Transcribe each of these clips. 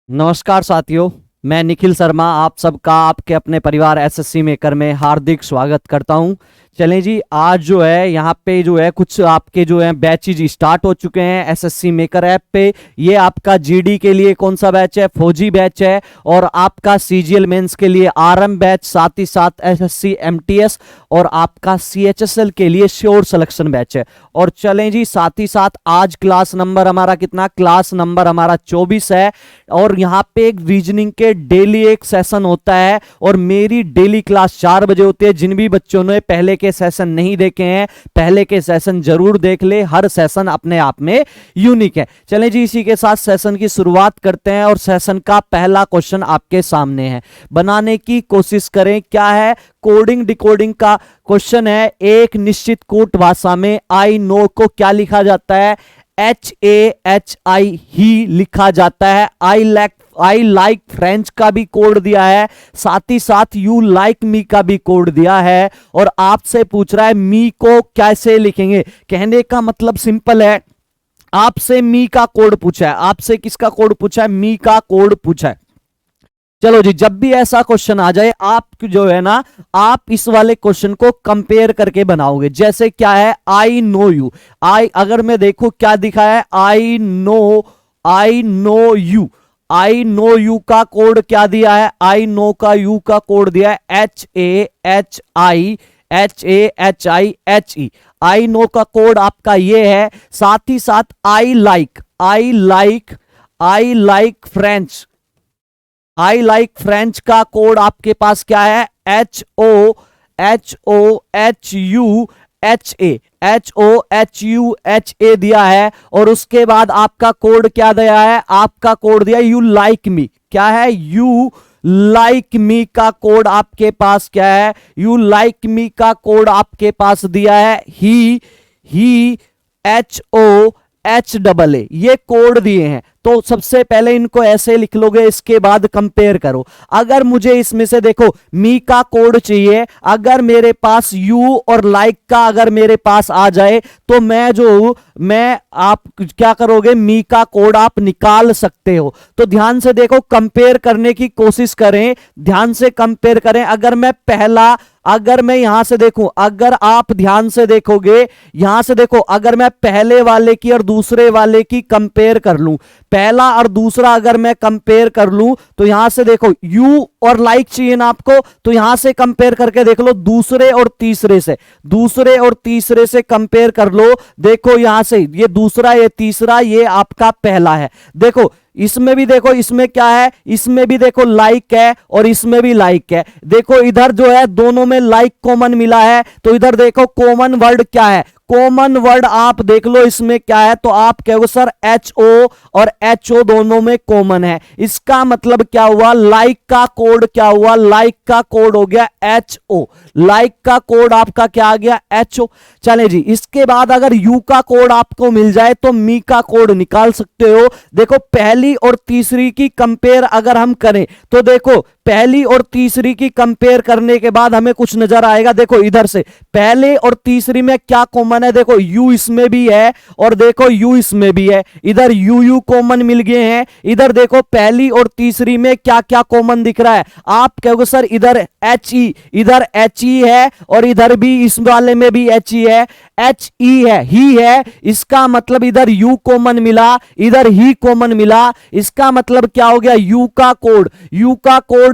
नमस्कार साथियों, मैं निखिल शर्मा आप सबका आपके अपने परिवार एसएससी मेकर में हार्दिक स्वागत करता हूं। चलें जी, आज जो है यहाँ पे जो है कुछ आपके जो है बैचेज स्टार्ट हो चुके हैं एसएससी मेकर ऐप पे। ये आपका जीडी के लिए कौन सा बैच है? फौजी बैच है। और आपका सीजीएल मेंस के लिए आरएम बैच, साथ ही साथ एसएससी एमटीएस और आपका सीएचएसएल के लिए श्योर सिलेक्शन बैच है। और चलें जी, साथ ही साथ आज क्लास नंबर हमारा कितना? क्लास नंबर हमारा 24 है। और यहाँ पे एक रीजनिंग के डेली एक सेशन होता है और मेरी डेली क्लास 4 बजे होती है। जिन भी बच्चों ने पहले के सेशन नहीं देखे हैं, पहले के सेशन जरूर देख ले। हर सेशन अपने आप में यूनिक है। चलें जी, इसी के साथ सेशन की शुरुआत करते हैं और सेशन का पहला क्वेश्चन आपके सामने है, बनाने की कोशिश करें। क्या है? कोडिंग डिकोडिंग का क्वेश्चन है। एक निश्चित कूट भाषा में आई नो को क्या लिखा जाता है? HAHI ही लिखा जाता है। आई लाइक फ्रेंच का भी कोड दिया है, साथ ही साथ यू लाइक मी का भी कोड दिया है। और आपसे पूछ रहा है मी को कैसे लिखेंगे। कहने का मतलब सिंपल है, आपसे मी का कोड पूछा है। आपसे किसका कोड पूछा है? मी का कोड पूछा है। चलो जी, जब भी ऐसा क्वेश्चन आ जाए आप जो है ना, आप इस वाले क्वेश्चन को कंपेयर करके बनाओगे। जैसे क्या है? I know you. अगर मैं देखूं क्या दिखा है, I know you. I know you का कोड क्या दिया है? आई नो का यू का कोड दिया है HAHI। आई नो का कोड आपका ये है। साथ ही साथ आई लाइक फ्रेंच का कोड आपके पास क्या है? HOHUHA दिया है। और उसके बाद आपका कोड क्या दिया है? आपका कोड दिया यू लाइक मी। क्या है? यू लाइक मी का कोड आपके पास क्या है? यू लाइक मी का कोड आपके पास दिया है ही HOHAA। ये कोड दिए हैं। तो सबसे पहले इनको ऐसे लिख लोगे, इसके बाद कंपेयर करो। अगर मुझे इसमें से देखो मी का कोड चाहिए, अगर मेरे पास यू और लाइक का अगर मेरे पास आ जाए तो आप क्या करोगे? मी का कोड आप निकाल सकते हो। तो ध्यान से देखो, कंपेयर करने की कोशिश करें, ध्यान से कंपेयर करें। अगर मैं यहां से देखूं, अगर आप ध्यान से देखोगे, यहां से देखो, अगर मैं पहले वाले की और दूसरे वाले की कंपेयर कर लूं, पहला और दूसरा अगर मैं कंपेयर कर लूं, तो यहां से देखो यू और लाइक चाहिए ना आपको, तो यहां से कंपेयर करके देख लो दूसरे और तीसरे से कंपेयर कर लो। देखो यहां से ये दूसरा, ये तीसरा, ये आपका पहला है। देखो इसमें भी देखो, इसमें क्या है? इसमें भी देखो लाइक है और इसमें भी लाइक है। देखो इधर जो है दोनों में लाइक कॉमन मिला है, तो इधर देखो कॉमन वर्ड क्या है? कॉमन वर्ड आप देख लो इसमें क्या है, तो आप कहोगे सर HO और HO दोनों में कॉमन है। इसका मतलब क्या हुआ? लाइक का कोड क्या हुआ? लाइक का कोड हो गया HO। लाइक का कोड आपका क्या आ गया? HO। चले जी, इसके बाद अगर यू का कोड आपको मिल जाए तो मी का कोड निकाल सकते हो। देखो पहली और तीसरी की कंपेयर अगर हम करें तो देखो पहली और तीसरी की कंपेयर करने के बाद हमें कुछ नजर आएगा। देखो इधर से पहले और तीसरी में क्या कॉमन है? देखो यू इसमें भी है और देखो यू इसमें भी है। इधर यू कॉमन मिल गए हैं। इधर देखो पहली और तीसरी में क्या क्या कॉमन दिख रहा है? आप कहोगे सर इधर HE है और इधर भी इस वाले में भी HE है, HE है, ही है। इसका मतलब इधर यू कॉमन मिला, इधर ही कॉमन मिला। इसका मतलब क्या हो गया? यू का कोड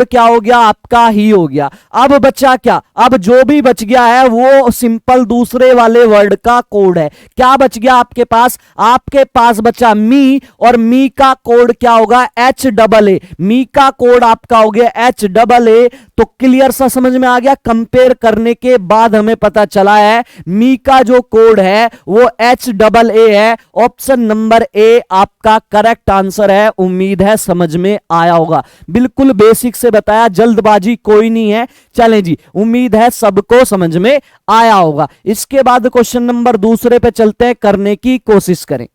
क्या हो गया? आपका ही हो गया। अब बचा क्या? अब जो भी बच गया है वो सिंपल दूसरे वाले वर्ड का कोड है। क्या बच गया आपके पास? आपके पास बचा मी, और मी का कोड क्या होगा? HAA। मी का कोड आपका हो गया HAA। तो क्लियर सा समझ में आ गया? कंपेयर करने के बाद हमें पता चला है मी का जो कोड है वो HAA है। ऑप्शन नंबर ए आपका करेक्ट आंसर है। उम्मीद है समझ में आया होगा। बिल्कुल बेसिक से बताया, जल्दबाजी कोई नहीं है। चलें जी, उम्मीद है सबको समझ में आया होगा। इसके बाद क्वेश्चन नंबर दूसरे पे चलते हैं, करने की कोशिश करें।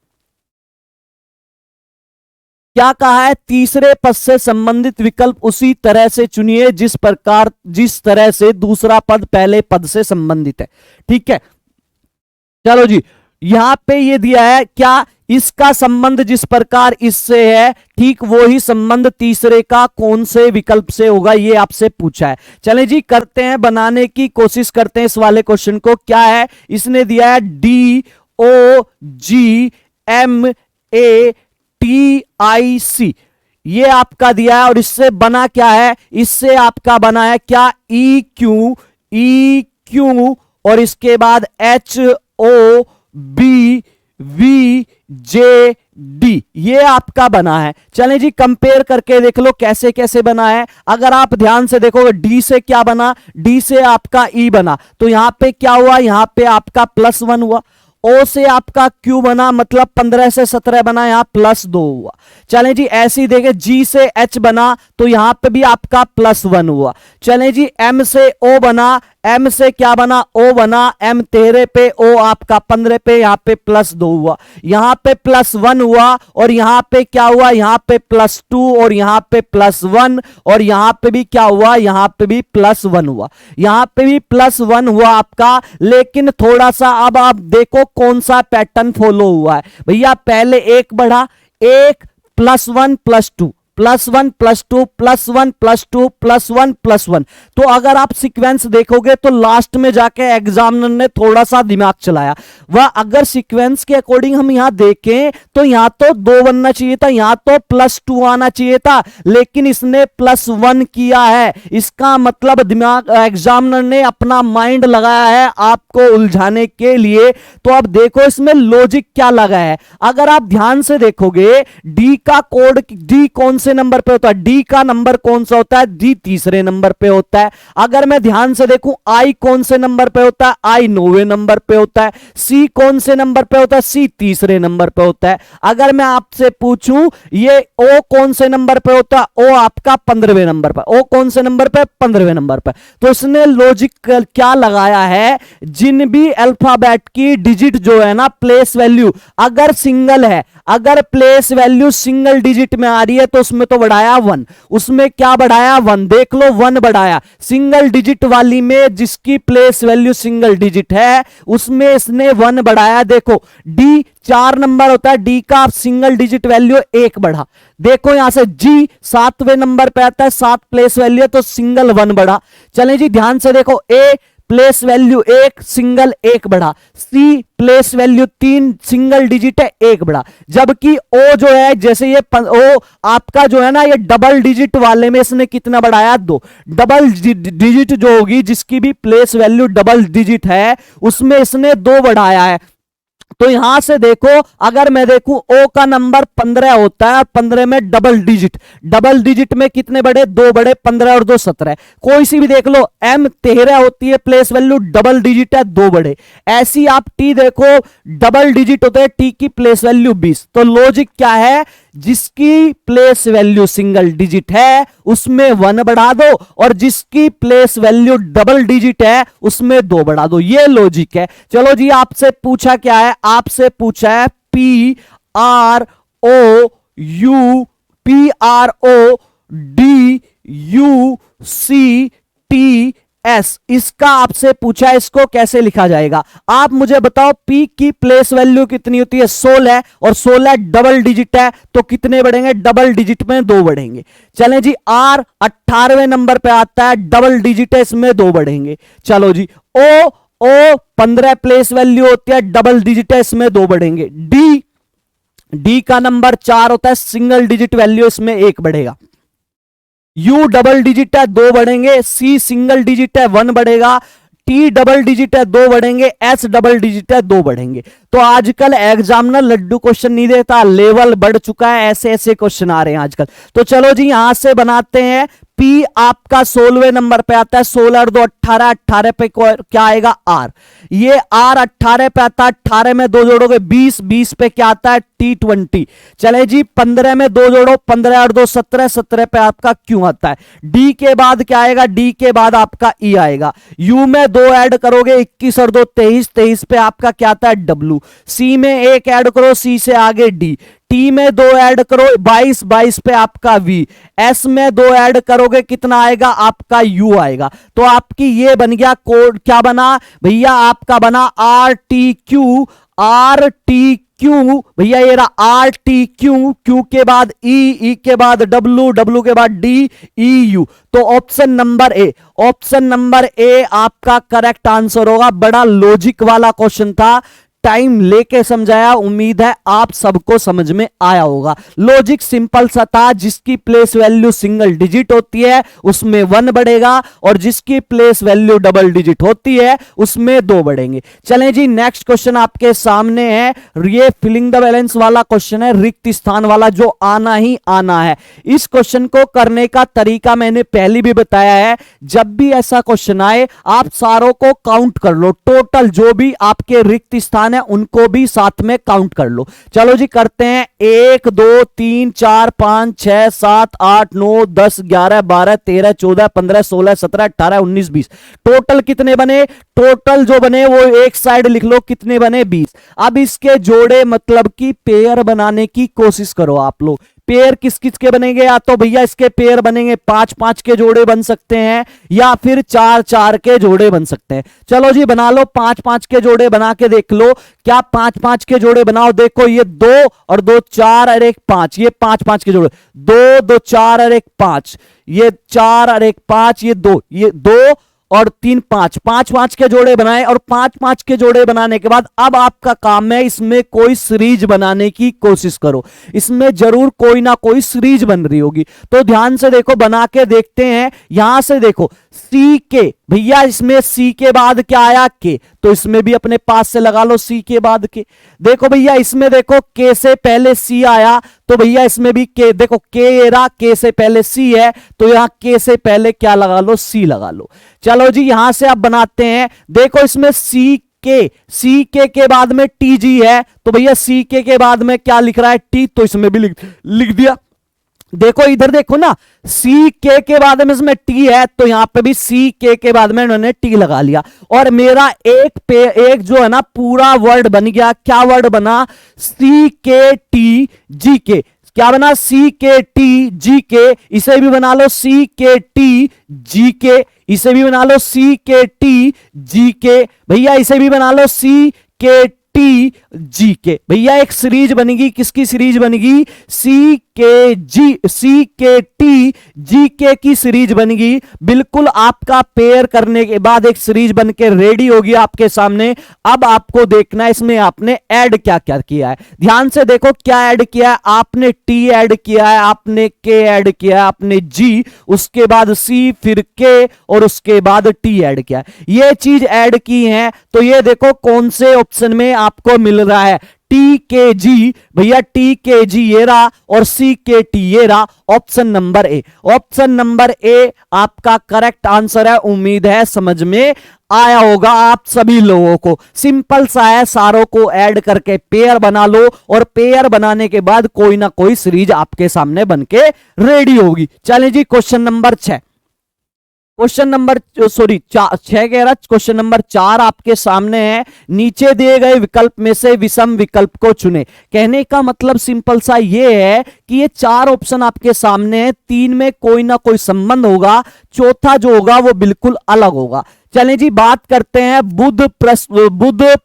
क्या कहा है? तीसरे पद से संबंधित विकल्प उसी तरह से चुनिए जिस तरह से दूसरा पद पहले पद से संबंधित है। ठीक है, चलो जी, यहां पे ये दिया है क्या इसका संबंध जिस प्रकार इससे है, ठीक वो ही संबंध तीसरे का कौन से विकल्प से होगा, ये आपसे पूछा है। चलें जी करते हैं, बनाने की कोशिश करते हैं इस वाले क्वेश्चन को। क्या है इसने दिया है, DOGMATIC, ये आपका दिया है। और इससे बना क्या है, इससे आपका बना है क्या, EQ और इसके बाद HOBVJD, ये आपका बना है। चलें जी कंपेयर करके देख लो कैसे कैसे बना है। अगर आप ध्यान से देखोगे, डी से क्या बना, डी से आपका ई बना, तो यहां पे क्या हुआ, यहां पे आपका +1 हुआ। ओ से आपका क्यू बना, मतलब 15 से 17 बना, यहां +2 हुआ। चलें जी ऐसे ही देखें, जी से एच बना तो यहां पे भी आपका +1 हुआ। चलें जी एम से ओ बना, एम से क्या बना, ओ बना, एम 13 पे, ओ आपका 15 पे, यहां पे +2 हुआ। यहां पे +1 हुआ और यहां पे क्या हुआ, यहां पे +2 और यहां पे +1 और यहां पे भी क्या हुआ, यहां पे भी +1 हुआ। यहां पे भी +1 हुआ आपका। लेकिन थोड़ा सा अब आप देखो कौन सा पैटर्न फॉलो हुआ है भैया। पहले एक बढ़ा, एक +1 +2 +1 +2 +1 +2 +1 +1। तो अगर आप सीक्वेंस देखोगे तो लास्ट में जाके एग्जामिनर ने थोड़ा सा दिमाग चलाया। वह अगर सीक्वेंस के अकॉर्डिंग हम यहां देखें तो यहां तो 2 बनना चाहिए था, यहां तो +2 आना चाहिए था, लेकिन इसने +1 किया है। इसका मतलब दिमाग एग्जामिनर ने अपना माइंड लगाया है आपको उलझाने के लिए। तो अब देखो इसमें लॉजिक क्या लगा है। अगर आप ध्यान से देखोगे, डी का कोड, डी कौन से नंबर पे होता है, डी का नंबर कौन सा होता है, डी तीसरे नंबर पे होता है। अगर मैं ध्यान से देखूं, आई कौन से नंबर पे होता है, आई 9वें नंबर पे होता है। सी कौन से नंबर पे होता है, सी तीसरे नंबर पे होता है। अगर मैं आपसे पूछूं ये ओ कौन से नंबर पे होता है, ओ आपका 15वें नंबर पर, ओ कौन से नंबर पे, 15वें नंबर पर। तो इसने लॉजिक क्या लगाया है, जिन भी अल्फाबेट की डिजिट जो है ना, प्लेस वैल्यू अगर सिंगल है, अगर प्लेस वैल्यू सिंगल डिजिट में आ रही है तो उसमें तो बढ़ाया 1, उसमें क्या बढ़ाया 1, देख लो 1 बढ़ाया। सिंगल डिजिट वाली में जिसकी प्लेस वैल्यू सिंगल डिजिट है उसमें इसने 1 बढ़ाया। देखो डी 4 नंबर होता है, डी का सिंगल डिजिट वैल्यू 1 बढ़ा। देखो यहां से जी 7वें नंबर पे आता है, 7 प्लेस वैल्यू है तो सिंगल 1 बढ़ा। चलें जी ध्यान से देखो, ए प्लेस वैल्यू 1 सिंगल 1 बढ़ा, सी प्लेस वैल्यू 3 सिंगल डिजिट है 1 बढ़ा। जबकि ओ जो है, जैसे ये ओ आपका जो है ना, ये डबल डिजिट वाले में इसने कितना बढ़ाया, 2। डबल डिजिट जो होगी जिसकी भी प्लेस वैल्यू डबल डिजिट है उसमें इसने 2 बढ़ाया है। तो यहां से देखो, अगर मैं देखूं ओ का नंबर 15 होता है, 15 में डबल डिजिट में कितने बड़े, 2 बड़े, 15 और 2 17। कोई सी भी देख लो, एम 13 होती है, प्लेस वैल्यू डबल डिजिट है, 2 बड़े। ऐसी आप टी देखो, डबल डिजिट होते हैं, टी की प्लेस वैल्यू 20। तो लॉजिक क्या है, जिसकी प्लेस वैल्यू सिंगल डिजिट है उसमें 1 बढ़ा दो और जिसकी प्लेस वैल्यू डबल डिजिट है उसमें 2 बढ़ा दो। ये लॉजिक है। चलो जी आपसे पूछा क्या है, आपसे पूछा है PROUDUCTS, इसका आपसे पूछा है, इसको कैसे लिखा जाएगा। आप मुझे बताओ, P की प्लेस वैल्यू कितनी होती है, 16 और 16 डबल डिजिट है तो कितने बढ़ेंगे, डबल डिजिट में 2 बढ़ेंगे। चलें जी R 18वें नंबर पे आता है, डबल डिजिट है, इसमें 2 बढ़ेंगे। चलो जी O 15 प्लेस वैल्यू होती है, डबल डिजिट है, इसमें 2 बढ़ेंगे। D का नंबर 4 होता है, सिंगल डिजिट वैल्यू, इसमें 1 बढ़ेगा। U डबल डिजिट है, 2 बढ़ेंगे। C सिंगल डिजिट है, 1 बढ़ेगा। T डबल डिजिट है, 2 बढ़ेंगे। S डबल डिजिट है, 2 बढ़ेंगे। तो आजकल एग्जामिनर लड्डू क्वेश्चन नहीं देता, लेवल बढ़ चुका है, ऐसे ऐसे क्वेश्चन आ रहे हैं आजकल। तो चलो जी यहां से बनाते हैं। P आपका 16वें नंबर पे आता है, 16 और 2 18, 18 पे क्या आएगा, R। ये R 18 पे आता है, 18 में 2 जोड़ोगे 20, 20 पे क्या आता है, T20। चले जी 15 में 2 जोड़ो, 15 और 2 17, 17 पे आपका Q आता है। D के बाद क्या आएगा, D के बाद आपका E आएगा। U में 2 ऐड करोगे, 21 और 2 23, 23 पे आपका क्या आता है, W। C में 1 ऐड करो, C से आगे D। T में 2 ऐड करो, 22, 22 पे आपका V। S में 2 ऐड करोगे, कितना आएगा, आपका U आएगा। तो आपकी ये बन गया कोड, क्या बना भैया, आपका बना RTQ क्यू, भैया ये रहा आर टी क्यू, क्यू के बाद ई, ई के बाद डब्ल्यू, डब्ल्यू के बाद डी, ई यू। तो option number A, option number A आपका करेक्ट आंसर होगा। बड़ा लॉजिक वाला क्वेश्चन था, टाइम लेके समझाया, उम्मीद है आप सबको समझ में आया होगा। लॉजिक सिंपल सा था, जिसकी प्लेस वैल्यू सिंगल डिजिट होती है उसमें 1 बढ़ेगा और जिसकी प्लेस वैल्यू डबल डिजिट होती है उसमें 2 बढ़ेंगे। चलें जी, नेक्स्ट क्वेश्चन आपके सामने है। ये फिलिंग द बैलेंस वाला क्वेश्चन है, रिक्त स्थान वाला, जो आना ही आना है। इस क्वेश्चन को करने का तरीका मैंने पहले भी बताया है। जब भी ऐसा क्वेश्चन आए आप सारों को काउंट कर लो, टोटल जो भी आपके रिक्त स्थान उनको भी साथ में काउंट कर लो। चलो जी करते हैं। 1 2 3 4 5 6 7 8 9 10 11 12 13 14 15 16 17 18 19 20। टोटल कितने बने? टोटल जो बने वो एक साइड लिख लो, कितने बने? 20। अब इसके जोड़े मतलब कि पेयर बनाने की कोशिश करो आप लोग। पेयर किस किस के बनेंगे? या तो भैया इसके पेयर बनेंगे 5-5 के जोड़े बन सकते हैं या फिर 4-4 के जोड़े बन सकते हैं। चलो जी बना लो, 5-5 के जोड़े बना के देख लो। क्या 5-5 के जोड़े बनाओ? देखो ये 2 और 2 4 और 1 5, ये 5-5 के जोड़े, 2 2 4 और 1 5, ये 4 और 1 5, ये 2, ये 2 और 3 5, 5-5 के जोड़े बनाए। और 5-5 के जोड़े बनाने के बाद अब आपका काम है इसमें कोई सीरीज बनाने की कोशिश करो। इसमें जरूर कोई ना कोई सीरीज बन रही होगी, तो ध्यान से देखो, बना के देखते हैं। यहां से देखो सी के, भैया इसमें सी के बाद क्या आया? के, तो इसमें भी अपने पास से लगा लो सी के बाद के। देखो भैया इसमें देखो के से पहले सी आया, तो भैया इसमें भी के, देखो के ये रहा, के से पहले सी है, तो यहां के से पहले क्या लगा लो? सी लगा लो। चलो जी यहां से आप बनाते हैं। देखो इसमें सी के बाद में टी जी है, तो भैया सी के बाद में क्या लिख रहा है? टी, तो इसमें भी लिख दिया। देखो इधर देखो ना, सी के बाद में इसमें टी है, तो यहां पे भी सी के बाद में इन्होंने टी लगा लिया। और मेरा एक जो है ना पूरा वर्ड बन गया। क्या वर्ड बना? सी के टी जी के। क्या बना? सी के टी जी के। इसे भी बना लो सी के टी जी के। इसे भी बना लो सी के टी जी के। भैया इसे भी बना लो सी के टी जी के। भैया एक सीरीज बनेगी, किसकी सीरीज बनेगी? सी के टी जी के की सीरीज बनेगी। बिल्कुल आपका पेयर करने के बाद एक सीरीज बन के रेडी होगी आपके सामने। अब आपको देखना है इसमें आपने ऐड क्या क्या किया है। ध्यान से देखो क्या ऐड किया है आपने? टी ऐड किया है आपने, के ऐड किया है आपने, जी, उसके बाद सी, फिर के और उसके बाद टी ऐड किया है। ये चीज ऐड की है, तो ये देखो कौन से ऑप्शन में आपको मिल रहा है? टी के जी। भैया टी के जी ये रहा और सी के टी ये रहा। Option number A, option number A आपका करेक्ट आंसर है। उम्मीद है समझ में आया होगा आप सभी लोगों को। सिंपल सा है, सारों को ऐड करके पेयर बना लो और पेयर बनाने के बाद कोई ना कोई सीरीज आपके सामने बनके रेडी होगी। चलें जी क्वेश्चन नंबर 6, क्वेश्चन नंबर 6 कह रहा, क्वेश्चन नंबर 4 आपके सामने है। नीचे दिए गए विकल्प में से विषम विकल्प को चुने। कहने का मतलब सिंपल सा ये है कि ये 4 ऑप्शन आपके सामने है, 3 में कोई ना कोई संबंध होगा, चौथा जो होगा वो बिल्कुल अलग होगा। चलें जी बात करते हैं बुध,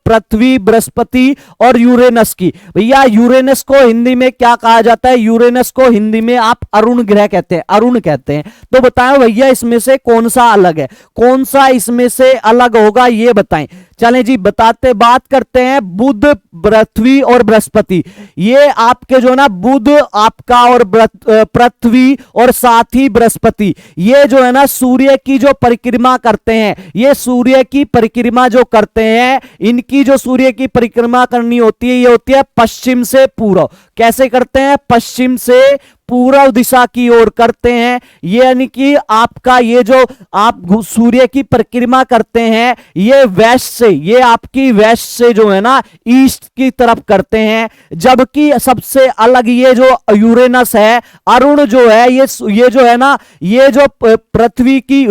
पृथ्वी, बृहस्पति और यूरेनस की। भैया यूरेनस को हिंदी में क्या कहा जाता है? यूरेनस को हिंदी में आप अरुण ग्रह कहते हैं, अरुण कहते हैं। तो बताएं भैया इसमें से कौन सा अलग है, कौन सा इसमें से अलग होगा, ये बताएं। चलें जी बताते, बात करते हैं बुध, पृथ्वी और बृहस्पति। ये आपके जो ना बुध आपका और पृथ्वी और साथ ही बृहस्पति, ये जो है ना सूर्य की जो परिक्रमा करते हैं, ये सूर्य की परिक्रमा जो करते हैं, इनकी जो सूर्य की परिक्रमा करनी होती है ये होती है पश्चिम से पूर्व। कैसे करते हैं? पश्चिम से पूर्व दिशा की ओर करते हैं। ये यानी कि आपका ये जो आप सूर्य की परिक्रमा करते हैं ये वेस्ट से, ये आपकी वेस्ट से जो है ना ईस्ट की तरफ करते हैं। जबकि सबसे अलग ये जो यूरेनस है, अरुण जो है, ये जो है ना, ये जो पृथ्वी की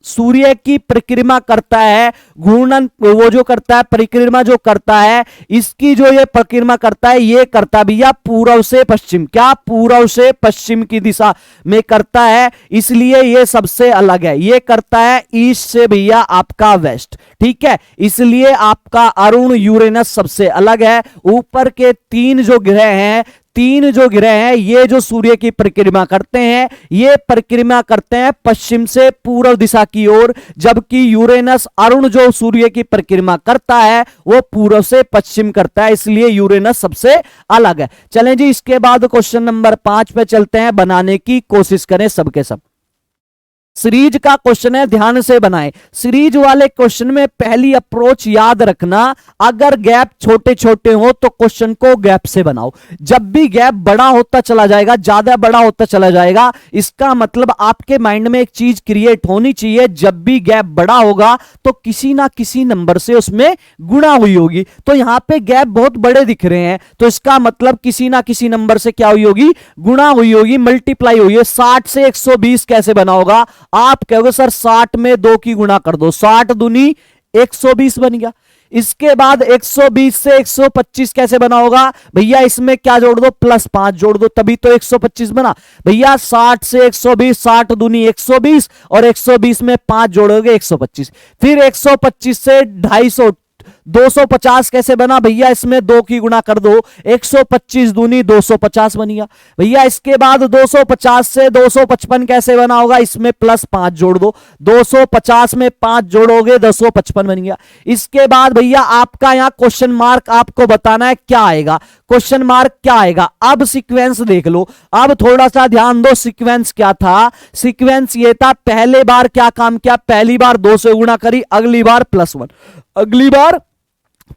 सूर्य की परिक्रमा करता है, घूर्णन वो जो करता है, परिक्रमा जो करता है, इसकी जो ये परिक्रमा करता है, ये करता भैया पूर्व से पश्चिम, क्या पूर्व से पश्चिम की दिशा में करता है, इसलिए ये सबसे अलग है। ये करता है ईस्ट से भैया आपका वेस्ट, ठीक है, इसलिए आपका अरुण यूरेनस सबसे अलग है। ऊपर के तीन जो ग्रह हैं, तीन जो ग्रह हैं, ये जो सूर्य की परिक्रमा करते हैं, ये परिक्रमा करते हैं पश्चिम से पूर्व दिशा की ओर, जबकि यूरेनस अरुण जो सूर्य की परिक्रमा करता है वो पूर्व से पश्चिम करता है, इसलिए यूरेनस सबसे अलग है। चलें जी, इसके बाद क्वेश्चन नंबर 5 पे चलते हैं, बनाने की कोशिश करें सबके सब। सीरीज का क्वेश्चन है, ध्यान से बनाएं। सीरीज वाले क्वेश्चन में पहली अप्रोच याद रखना, अगर गैप छोटे छोटे हो तो क्वेश्चन को गैप से बनाओ। जब भी गैप बड़ा होता चला जाएगा, ज्यादा बड़ा होता चला जाएगा, इसका मतलब आपके माइंड में एक चीज क्रिएट होनी चाहिए, जब भी गैप बड़ा होगा तो किसी ना किसी नंबर से उसमें गुणा हुई होगी। तो यहां पे गैप बहुत बड़े दिख रहे हैं, तो इसका मतलब किसी ना किसी नंबर से क्या हुई होगी, गुणा हुई होगी, मल्टीप्लाई हुई है। 60 से 120 कैसे बना होगा, आप कहोगे सर 60 में 2 की गुणा कर दो, 60 दूनी 120 बन गया। इसके बाद 120 से 125 कैसे बना होगा भैया, इसमें क्या जोड़ दो, +5 जोड़ दो, तभी तो 125 बना भैया। 60 से 120, 60 दूनी 120 और 120 में 5 जोड़ोगे 125। फिर 125 से 250, 250 कैसे बना भैया, इसमें 2 की गुणा कर दो, 125 दूनी 250 बन गया भैया। इसके बाद 250 से 255 कैसे बना होगा, इसमें +5 जोड़ दो, 250 में 5 जोड़ोगे 255 बन गया। इसके बाद भैया आपका यहां क्वेश्चन मार्क आपको बताना है क्या आएगा, क्वेश्चन मार्क क्या आएगा। अब सीक्वेंस देख लो, अब थोड़ा सा ध्यान दो, सीक्वेंस क्या था, सीक्वेंस ये था, पहले बार क्या काम किया, पहली बार 2 से गुणा करी, अगली बार +1, अगली बार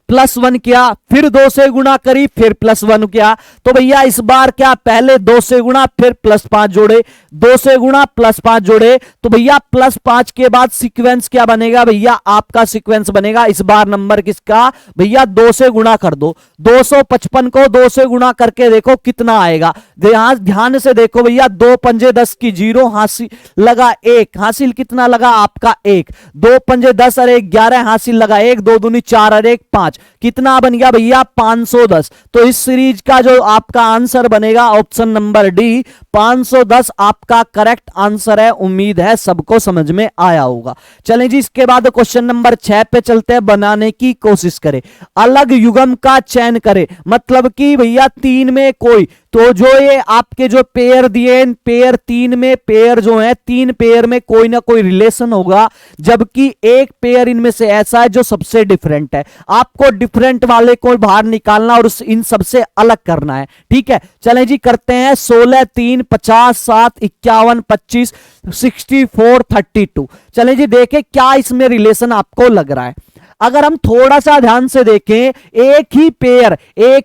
+1 किया, फिर 2 से गुणा करी, फिर +1 किया। तो भैया इस बार क्या, पहले 2 से गुणा, फिर +5 जोड़े, 2 से गुणा +5 जोड़े, तो भैया +5 के बाद सीक्वेंस क्या बनेगा भैया, आपका सीक्वेंस बनेगा इस बार नंबर किसका भैया, 2 से गुणा कर दो, 255 को 2 से गुणा करके देखो कितना आएगा। यहां ध्यान से देखो भैया, 2 पंजे 10 की 0, हासिल लगा 1, हासिल कितना लगा आपका 1, 2 पंजे 10 और 1 11, हासिल लगा 1, 2 दूनी 4 और 1 5, कितना बन गया भैया 510। तो इस सीरीज का जो आपका आंसर बनेगा ऑप्शन नंबर डी 510 आपका करेक्ट आंसर है। उम्मीद है सबको समझ में आया होगा। चलें जी, इसके बाद क्वेश्चन नंबर 6 पे चलते हैं, बनाने की कोशिश करें। अलग युग्म का चयन करें, मतलब कि भैया 3 में कोई, तो जो ये आपके जो पेयर दिए, पेयर 3 में पेयर जो है, 3 पेयर में कोई ना कोई रिलेशन होगा, जबकि एक पेयर इनमें से ऐसा है जो सबसे डिफरेंट है। आपको डिफरेंट वाले को बाहर निकालना और इन सबसे अलग करना है, ठीक है। चलें जी, करते हैं। 16 3 50 7 51 25 64 32। चलें जी, देखें क्या इसमें रिलेशन आपको लग रहा है। अगर हम थोड़ा सा ध्यान से देखें, एक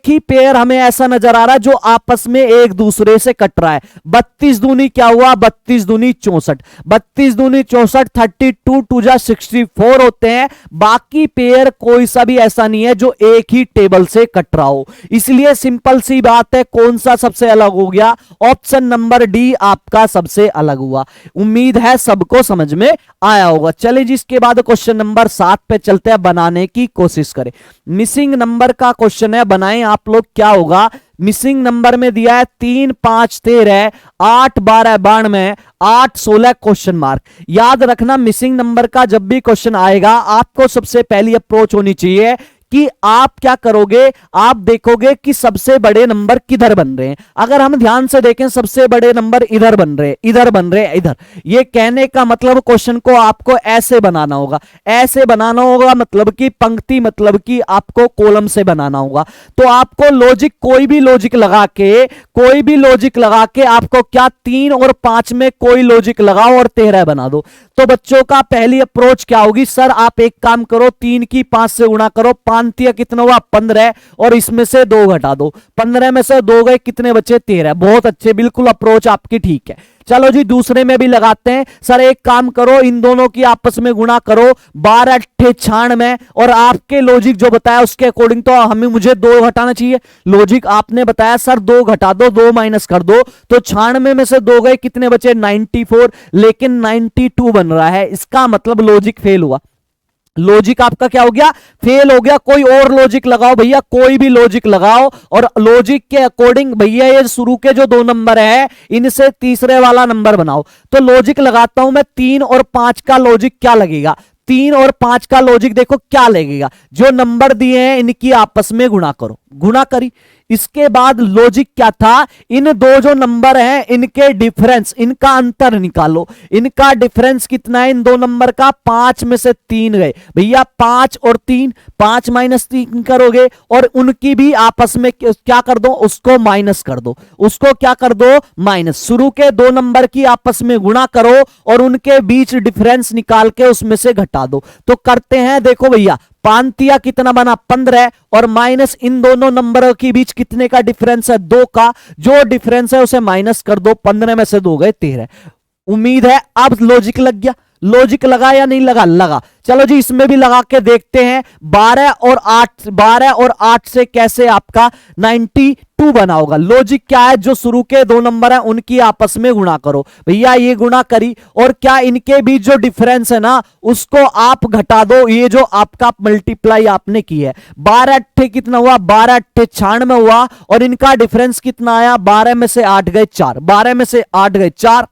ही पेयर हमें ऐसा नजर आ रहा है जो आपस में एक दूसरे से कट रहा है। 32 दूनी क्या हुआ, 32 दूनी 64, 32 दूनी 64, 32 2 जा 64 होते हैं। बाकी पेयर कोई सा भी ऐसा नहीं है जो एक ही टेबल से कट रहा हो, इसलिए सिंपल सी बात है, कौन सा सबसे अलग हो गया, ऑप्शन नंबर डी आपका सबसे अलग हुआ। उम्मीद है सबको समझ में आया होगा। चलिए जी, इसके बाद क्वेश्चन नंबर 7 पे चलते हैं, बनाने की कोशिश करें। मिसिंग नंबर का क्वेश्चन है, बनाएं आप लोग। क्या होगा, मिसिंग नंबर में दिया है 3 5 13 8 12 92 8 16 क्वेश्चन मार्क। याद रखना, मिसिंग नंबर का जब भी क्वेश्चन आएगा, आपको सबसे पहली अप्रोच होनी चाहिए कि आप क्या करोगे, आप देखोगे कि सबसे बड़े नंबर किधर बन रहे हैं। अगर हम ध्यान से देखें, सबसे बड़े नंबर इधर बन रहे हैं, इधर बन रहे हैं, इधर। ये कहने का मतलब क्वेश्चन को आपको ऐसे बनाना होगा, ऐसे बनाना होगा, मतलब कि पंक्ति, मतलब कि आपको कॉलम से बनाना होगा। तो आपको लॉजिक, कोई भी लॉजिक लगा के आपको क्या 3 और 5 में कोई लॉजिक लगाओ और 13 बना दो। तो बच्चों का पहली अप्रोच क्या होगी, सर आप एक काम करो, 3 की 5 से गुणा करो, 5 कितना हुआ 15, और इसमें से 2 घटा दो, 15 में से 2 गए, कितने बचे 13। बहुत अच्छे, बिल्कुल अप्रोच आपकी ठीक है। चलो जी दूसरे में भी लगाते हैं। सर एक काम करो, इन दोनों की आपस में गुणा करो, 12 अट्ठे 96, और आपके लॉजिक जो बताया उसके अकॉर्डिंग तो हमें मुझे 2 घटाना चाहिए। लॉजिक आपने बताया सर 2 घटा दो, 2 माइनस कर दो, तो 96 में से 2 गए, कितने बचे 94, लेकिन 92 बन रहा है। इसका मतलब लॉजिक फेल हुआ। लॉजिक आपका क्या हो गया, फेल हो गया। कोई और लॉजिक लगाओ भैया, कोई भी लॉजिक लगाओ, और लॉजिक के अकॉर्डिंग भैया ये शुरू के जो 2 नंबर है इनसे तीसरे वाला नंबर बनाओ। तो लॉजिक लगाता हूं मैं, 3 और 5 का लॉजिक क्या लगेगा, 3 और 5 का लॉजिक देखो क्या लगेगा, जो नंबर दिए हैं इनकी आपस में गुणा करो, गुणा करी। इसके बाद लॉजिक क्या था, इन दो जो नंबर हैं इनके डिफरेंस, इनका अंतर निकालो। इनका डिफरेंस कितना है इन दो नंबर का, 5 में से 3 गए भैया, 5 और 3, 5 माइनस 3 करोगे, और उनकी भी आपस में क्या कर दो, उसको माइनस कर दो, उसको क्या कर दो माइनस। शुरू के 2 नंबर की आपस में गुणा करो और उनके बीच डिफरेंस निकाल के उसमें से घटा दो। तो करते हैं, देखो भैया 5 कितना बना 15, और माइनस इन दोनों नंबरों के बीच कितने का डिफरेंस है, 2 का। जो डिफरेंस है उसे माइनस कर दो, 15 में से 2 गए 13। उम्मीद है अब लॉजिक लग गया। लॉजिक लगा या नहीं लगा, लगा। चलो जी इसमें भी लगा के देखते हैं। 12 और 8 से कैसे आपका 92 बना होगा। लॉजिक क्या है, जो शुरू के 2 नंबर हैं उनकी आपस में गुणा करो। भैया ये गुणा करी, और क्या इनके बीच जो डिफरेंस है ना उसको आप घटा दो, ये जो आपका मल्टीप्लाई आपने की है। 12 अट्ठे कितना हुआ, 12 अट्ठे 96 हुआ, और इनका डिफरेंस कितना आया, 12 में से 8 गए 4, 12 में से 8 गए 4,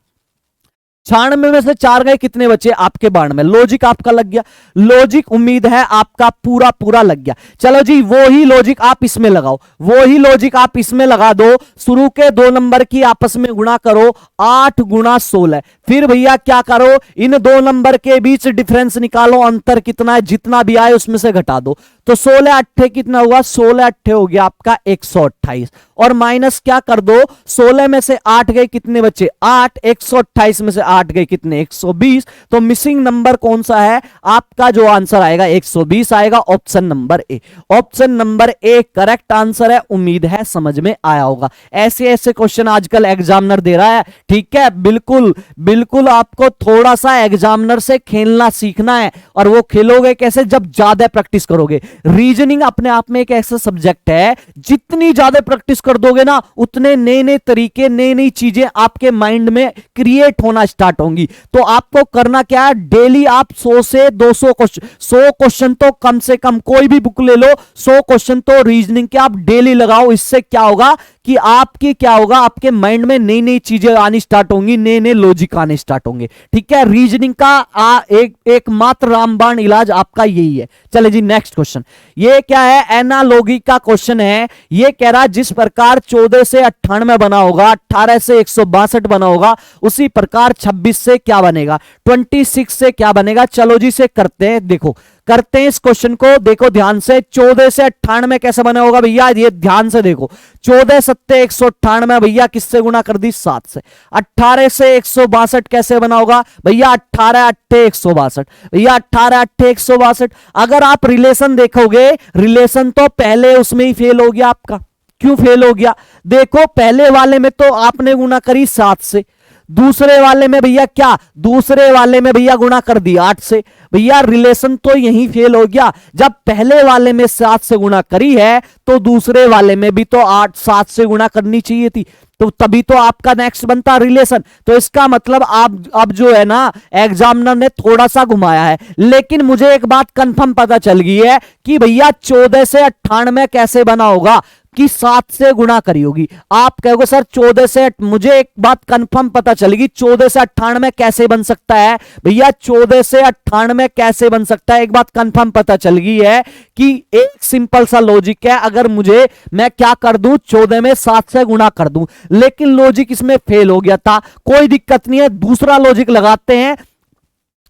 96 में से 4 गए, कितने बचे आपके 92। लॉजिक आपका लग गया। लॉजिक उम्मीद है आपका पूरा पूरा लग गया। चलो जी वही लॉजिक आप इसमें लगाओ, वही लॉजिक आप इसमें लगा दो। शुरू के 2 नंबर की आपस में गुणा करो, 8 गुणा 16। फिर भैया क्या करो, इन 2 नंबर के बीच डिफरेंस निकालो, अंतर कितना है, जितना भी आए उसमें से घटा दो। तो 16 अट्ठे कितना हुआ, 16 अट्ठे हो गया आपका 128, और माइनस क्या कर दो, 16 में से 8 गए, कितने बचे 8, 128 में से 8 गए कितने 120। तो मिसिंग नंबर कौन सा है आपका, जो आंसर आएगा 120 आएगा, option number A. Option number A correct answer है। उम्मीद है समझ में आया होगा। ऐसे ऐसे क्वेश्चन आजकल एग्जामिनर दे रहा है, ठीक है। बिल्कुल बिल्कुल आपको थोड़ा सा एग्जामिनर से खेलना सीखना है, और वो खेलोगे कैसे, जब ज्यादा प्रैक्टिस करोगे। रीजनिंग अपने आप में एक ऐसा सब्जेक्ट है, जितनी ज्यादा प्रैक्टिस कर दोगे ना उतने नए नए तरीके, नई नई चीजें आपके माइंड में क्रिएट होना स्टार्ट होंगी। तो आपको करना क्या है, डेली आप 100 से 200 क्वेश्चन, 100 क्वेश्चन तो कम से कम, कोई भी बुक ले लो, 100 क्वेश्चन तो रीजनिंग के आप डेली लगाओ। इससे क्या होगा कि आपकी क्या होगा, आपके माइंड में नई नई चीजें आनी स्टार्ट होंगी, नए नए लॉजिक आने स्टार्ट होंगे, ठीक है। रीजनिंग का एकमात्र रामबाण इलाज आपका यही है। चले जी नेक्स्ट क्वेश्चन, ये क्या है, एनालॉगी का क्वेश्चन है। ये कह रहा जिस प्रकार 14 से 98 बना होगा, 18 से 162 बना होगा, उसी प्रकार 26 से क्या बनेगा, 26 से क्या बनेगा। चलो जी से करते हैं, देखो करते हैं इस क्वेश्चन को, देखो ध्यान से। 14 से 98 कैसे बना होगा भैया, ये ध्यान से देखो। 14 सत्ते 198 भैया, किससे गुणा कर दी 7 से। 18 से 162 कैसे बना होगा भैया, 18 अट्ठे 162 भैया, 18 अट्ठे 162। अगर आप रिलेशन देखोगे, रिलेशन तो पहले उसमें ही फेल हो गया आपका। क्यों फेल हो गया, देखो पहले वाले में तो आपने गुणा करी 7 से, दूसरे वाले में भैया क्या, दूसरे वाले में भैया गुणा कर दिया 8 से। भैया रिलेशन तो यही फेल हो गया। जब पहले वाले में 7 से गुणा करी है तो दूसरे वाले में भी तो 7 से गुणा करनी चाहिए थी, तो तभी तो आपका नेक्स्ट बनता रिलेशन। तो इसका मतलब आप अब जो है ना, एग्जामिनर ने थोड़ा सा घुमाया है। लेकिन मुझे एक बात कंफर्म पता चल गई है कि भैया 14 से 98 कैसे बना होगा, कि 7 से गुणा करी होगी। आप कहोगे सर 14 से, मुझे एक बात कंफर्म पता चलेगी 14 से 98 कैसे बन सकता है भैया, 14 से 98 कैसे बन सकता है। एक बात कंफर्म पता चल गई है कि एक सिंपल सा लॉजिक है, अगर मैं क्या कर दूं, 14 में 7 से गुणा कर दूं। लेकिन लॉजिक इसमें फेल हो गया था, कोई दिक्कत नहीं है, दूसरा लॉजिक लगाते हैं।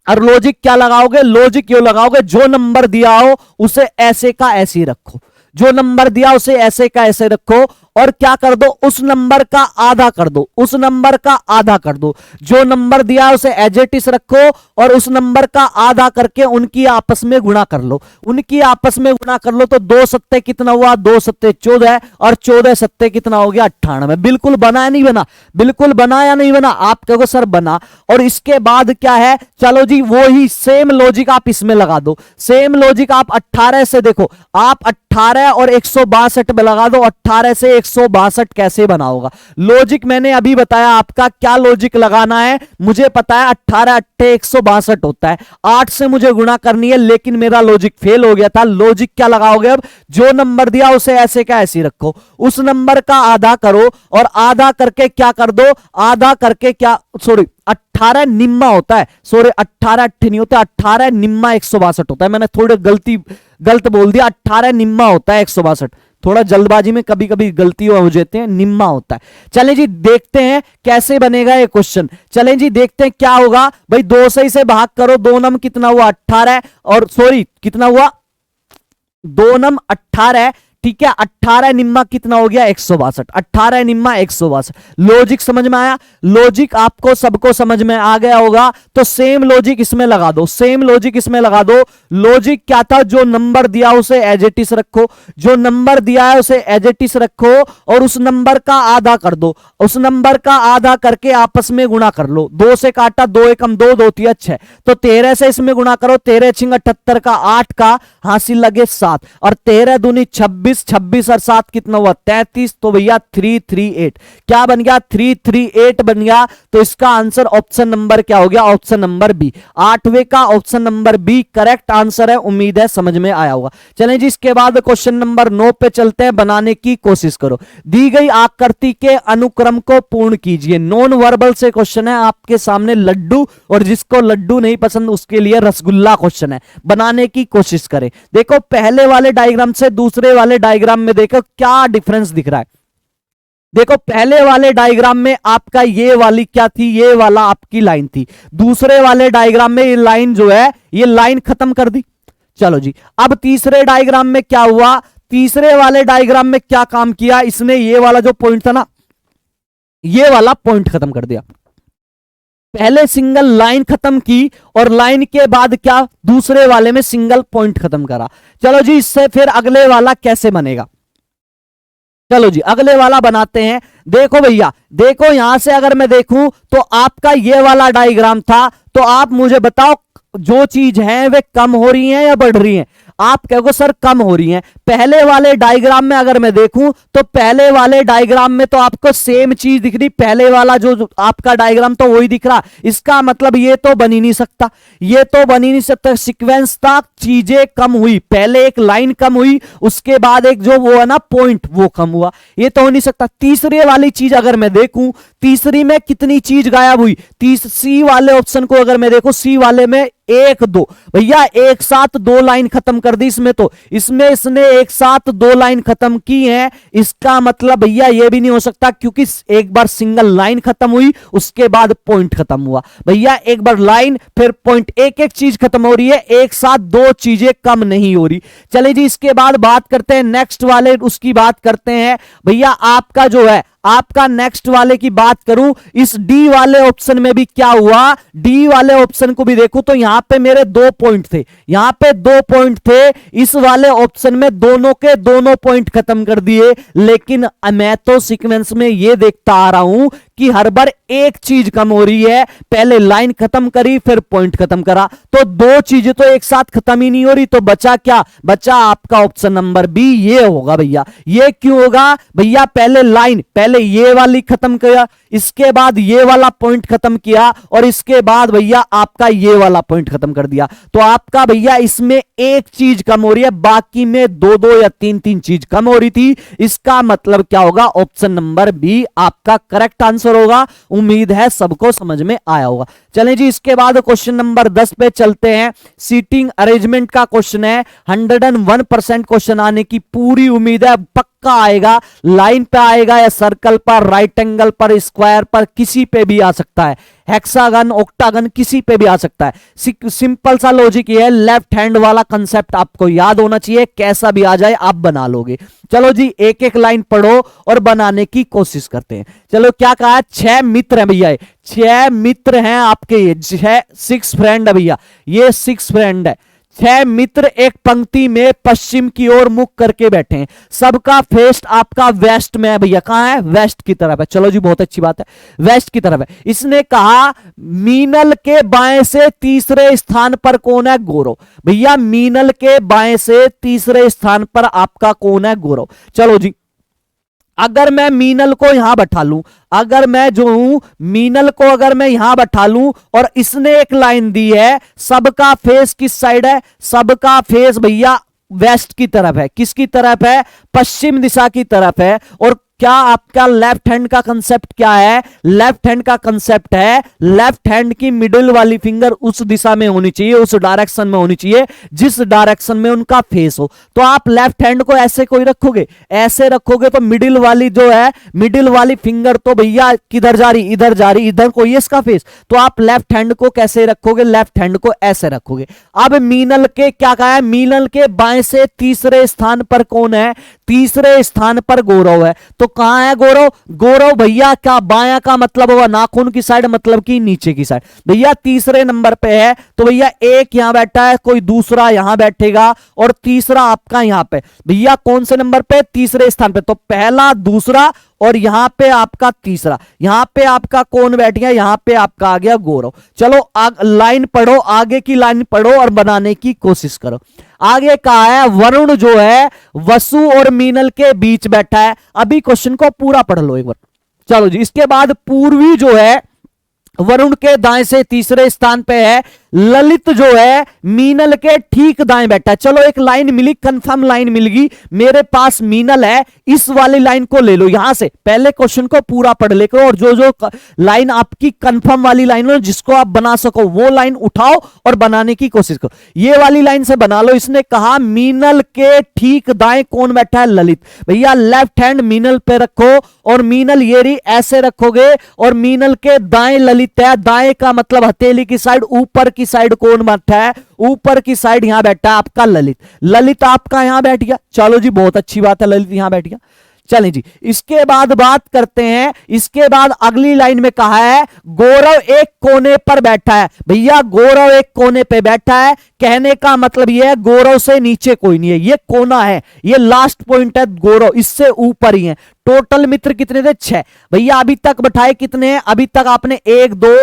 और लॉजिक क्या लगाओगे, लॉजिक क्यों लगाओगे, जो नंबर दिया हो उसे ऐसे का ऐसे ही रखो, जो नंबर दिया उसे ऐसे का ऐसे रखो, और क्या कर दो, उस नंबर का आधा कर दो, उस नंबर का आधा कर दो। जो नंबर दिया है उसे एज इट इज रखो और उस नंबर का आधा करके उनकी आपस में गुणा कर लो, उनकी आपस में गुणा कर लो। तो 2 सत्ते कितना हुआ, 2 सत्ते 14 और 14 सत्ते कितना हो गया 98। बिल्कुल बना या नहीं बना, बिल्कुल बना या नहीं बना, आप कहोगे सर बना। और इसके बाद क्या है, चलो जी वही सेम लॉजिक आप इसमें लगा दो, सेम लॉजिक आप 18 से देखो, आप 18 और 162 में लगा दो, 18 से 162 कैसे बना होगा। लॉजिक मैंने अभी बताया आपका क्या लॉजिक लगाना है, मुझे पता है 18 अट्ठे 162 होता है, 8 से मुझे गुणा करनी है, लेकिन मेरा लॉजिक फेल हो गया था। लॉजिक क्या लगाओगे, अब जो नंबर दिया उसे ऐसे का ऐसे रखो, उस नंबर का आधा करो और आधा करके क्या कर दो, आधा करके क्या, सॉरी 18 निम्मा होता है, सॉरी 18 अट्ठे नहीं होता, 18 निम्मा 162 होता है। मैंने थोड़े गलत बोल दिया, 18 निम्मा होता है 162, थोड़ा जल्दबाजी में कभी कभी गलती हो जाते हैं, निम्मा होता है। चलें जी देखते हैं कैसे बनेगा ये क्वेश्चन, चलें जी देखते हैं क्या होगा। भाई 2 से भाग करो, 2 नम कितना हुआ 18 और सॉरी कितना हुआ 2 नम 18, ठीक है। 18 निम्मा कितना हो गया 162, 18 निम्मा 162। लॉजिक समझ में आया, लॉजिक आपको सबको समझ में आ गया होगा। तो सेम लॉजिक इसमें लगा दो, सेम लॉजिक इसमें लगा दो। लॉजिक क्या था, जो नंबर दिया उसे एज इट इज रखो, जो नंबर दिया है उसे एज इट इज रखो और उस नंबर का आधा कर दो, उस नंबर का आधा करके आपस में गुणा कर लो। 2 से काटा, 2 एकम 2, 2 तिया 6, तो 13 से इसमें गुणा करो, 13 छिंग 78 का 8 का हासिल लगे 7 और 13 दूनी 26, 26 और 7 कितना हुआ 33। तो भैया 338 क्या बन गया, 338 बन गया। तो इसका आंसर ऑप्शन नंबर क्या हो गया, ऑप्शन नंबर बी, 8वें का option number B correct answer है। उम्मीद है समझ में आया होगा। चलें जी इसके बाद क्वेश्चन नंबर 9 पे चलते हैं, बनाने की कोशिश करो। दी गई आकृति के अनुक्रम को पूर्ण कीजिए। नॉन वर्बल से क्वेश्चन है आपके सामने, लड्डू, और जिसको लड्डू नहीं पसंद उसके लिए रसगुल्ला क्वेश्चन है। बनाने की कोशिश करें। देखो पहले वाले डायग्राम से दूसरे वाले डायग्राम में देखो क्या डिफरेंस दिख रहा है। देखो पहले वाले डायग्राम में आपका ये वाली क्या थी, ये वाला आपकी लाइन थी। दूसरे वाले डायग्राम में ये लाइन जो है, ये लाइन खत्म कर दी। चलो जी अब तीसरे डायग्राम में क्या हुआ, तीसरे वाले डायग्राम में क्या काम किया इसने, ये वाला जो पॉइंट था ना, ये वाला पॉइंट खत्म कर दिया। पहले सिंगल लाइन खत्म की और लाइन के बाद क्या, दूसरे वाले में सिंगल पॉइंट खत्म करा। चलो जी इससे फिर अगले वाला कैसे बनेगा, चलो जी अगले वाला बनाते हैं। देखो भैया, देखो यहां से अगर मैं देखूं तो आपका ये वाला डायग्राम था, तो आप मुझे बताओ जो चीज है वे कम हो रही हैं या बढ़ रही हैं। आप कहोगे सर कम हो रही हैं। पहले वाले डायग्राम में अगर मैं देखूं तो पहले वाले डायग्राम में तो आपको सेम चीज दिख रही, पहले वाला जो आपका डायग्राम तो वही दिख रहा। इसका मतलब ये तो बन ही नहीं सकता, ये तो बन ही नहीं सकता। सीक्वेंस था, चीजें कम हुई, पहले एक लाइन कम हुई, उसके बाद एक जो वो है ना पॉइंट वो कम हुआ, ये तो हो नहीं सकता। तीसरी वाली चीज अगर मैं देखूं, तीसरी में कितनी चीज गायब हुई, सी वाले ऑप्शन को अगर मैं देखूं, सी वाले में 1 2 भैया एक साथ 2 लाइन खत्म कर दी इसमें, तो इसमें इसने एक साथ 2 लाइन खत्म की है। इसका मतलब भैया ये भी नहीं हो सकता, क्योंकि एक बार सिंगल लाइन खत्म हुई उसके बाद पॉइंट खत्म हुआ। भैया एक बार लाइन फिर पॉइंट, एक एक चीज खत्म हो रही है, एक साथ 2 चीजें कम नहीं हो रही। चलिए जी इसके बाद बात करते हैं नेक्स्ट वाले, उसकी बात करते हैं। भैया आपका जो है, आपका नेक्स्ट वाले की बात करूं, इस डी वाले ऑप्शन में भी क्या हुआ, डी वाले ऑप्शन को भी देखूं तो यहां पे मेरे 2 पॉइंट थे, यहां पे 2 पॉइंट थे। इस वाले ऑप्शन में दोनों के दोनों पॉइंट खत्म कर दिए, लेकिन मैं तो सीक्वेंस में ये देखता आ रहा हूं कि हर बार एक चीज कम हो रही है। पहले लाइन खत्म करी फिर पॉइंट खत्म करा, तो 2 चीजें तो एक साथ खत्म ही नहीं हो रही। तो बचा क्या, बचा आपका ऑप्शन नंबर बी, ये होगा भैया। ये क्यों होगा भैया, पहले लाइन, पहले ये वाली खत्म किया, इसके बाद ये वाला पॉइंट खत्म किया और इसके बाद भैया आपका ये वाला पॉइंट खत्म कर दिया। तो आपका भैया इसमें एक चीज कम हो रही है, बाकी में 2 या 3 चीज कम हो रही थी। इसका मतलब क्या होगा, ऑप्शन नंबर बी आपका करेक्ट आंसर होगा। उम्मीद है सबको समझ में आया होगा। चलें जी इसके बाद क्वेश्चन नंबर 10 पे चलते हैं। सीटिंग अरेंजमेंट का क्वेश्चन है, 101% क्वेश्चन आने की पूरी उम्मीद है, पक्का पक्का आएगा, लाइन पे आएगा या सर्कल पर, राइट एंगल पर, स्क्वायर पर, किसी पे भी आ सकता है, हेक्सागन, ऑक्टागन, किसी पे भी आ सकता है। सिंपल सा लॉजिक ये है, लेफ्ट हैंड वाला कंसेप्ट आपको याद होना चाहिए, कैसा भी आ जाए आप बना लोगे। चलो जी एक एक लाइन पढ़ो और बनाने की कोशिश करते हैं। चलो क्या कहा है, 6 मित्र हैं भैया, 6 मित्र हैं आपके, ये 6 फ्रेंड है भैया, ये 6 फ्रेंड है। 6 मित्र एक पंक्ति में पश्चिम की ओर मुख करके बैठे हैं, सबका फेस आपका वेस्ट में है भैया, कहां है, वेस्ट की तरफ है। चलो जी बहुत अच्छी बात है, वेस्ट की तरफ है। इसने कहा मीनल के बाएं से तीसरे स्थान पर कौन है, गौरव। भैया मीनल के बाएं से तीसरे स्थान पर आपका कौन है, गौरव। चलो जी अगर मैं मीनल को यहां बैठा लूं, अगर मैं जो हूं मीनल को अगर मैं यहां बैठा लूं और इसने एक लाइन दी है, सबका फेस किस साइड है, सबका फेस भैया वेस्ट की तरफ है, किसकी तरफ है, पश्चिम दिशा की तरफ है। और क्या आपका लेफ्ट हैंड का कंसेप्ट क्या है, लेफ्ट हैंड का कंसेप्ट है लेफ्ट हैंड की मिडिल वाली फिंगर उस दिशा में होनी चाहिए, उस डायरेक्शन में होनी चाहिए जिस डायरेक्शन में उनका फेस हो। तो आप लेफ्ट हैंड को ऐसे कोई रखोगे, ऐसे रखोगे तो मिडिल वाली जो है, मिडिल वाली फिंगर तो भैया किधर जा रही, इधर जा रही, इधर कोई है इसका फेस, तो आप लेफ्ट हैंड को कैसे रखोगे, लेफ्ट हैंड को ऐसे रखोगे। अब मीनल के क्या कहा है, मीनल के बाएं से तीसरे स्थान पर कौन है, तीसरे स्थान पर गौरव है। तो कहां है गौरव, गौरव भैया का बायां का मतलब हुआ नाखून की साइड, मतलब कि नीचे की साइड, भैया तीसरे नंबर पे है। तो भैया एक यहां बैठा है, कोई दूसरा यहां बैठेगा और तीसरा आपका यहां पे, भैया कौन से नंबर पे, तीसरे स्थान पे। तो पहला, दूसरा और यहां पे आपका तीसरा, यहां पे आपका कौन बैठ गया, यहां पे आपका आ गया गौरव। चलो लाइन पढ़ो, आगे की लाइन पढ़ो और बनाने की कोशिश करो। आगे कहा है वरुण जो है वसु और मीनल के बीच बैठा है। अभी क्वेश्चन को पूरा पढ़ लो एक बार। चलो जी इसके बाद पूर्वी जो है वरुण के दाएं से तीसरे स्थान पे है, ललित जो है मीनल के ठीक दाएं बैठा है। चलो एक लाइन मिली, कंफर्म लाइन मिल गई, मेरे पास मीनल है, इस वाली लाइन को ले लो यहां से। पहले क्वेश्चन को पूरा पढ़ ले करो और जो जो लाइन आपकी कंफर्म वाली लाइन हो जिसको आप बना सको वो लाइन उठाओ और बनाने की कोशिश करो। ये वाली लाइन से बना लो। इसने कहा मीनल के ठीक दाएं कौन बैठा है, ललित। भैया लेफ्ट हैंड मीनल पे रखो और मीनल ये रही ऐसे रखोगे और मीनल के दाएं ललित है। दाएं का मतलब हथेली की साइड, ऊपर की साइड कौन बैठा है, ऊपर की साइड यहां बैठा है आपका ललित। ललित आपका यहां बैठ गया। चलो जी बहुत अच्छी बात है, ललित यहां बैठ गया। चलें जी इसके बाद बात करते हैं, इसके बाद अगली लाइन में कहा है गौरव एक कोने पर बैठा है। भैया गौरव एक कोने पे बैठा है, कहने का मतलब यह है गौरव से नीचे कोई नहीं है, ये कोना है, ये लास्ट पॉइंट है, गौरव इससे ऊपर ही है। टोटल मित्र कितने थे, 6। भैया अभी तक बैठाए कितने हैं, अभी तक आपने 1 2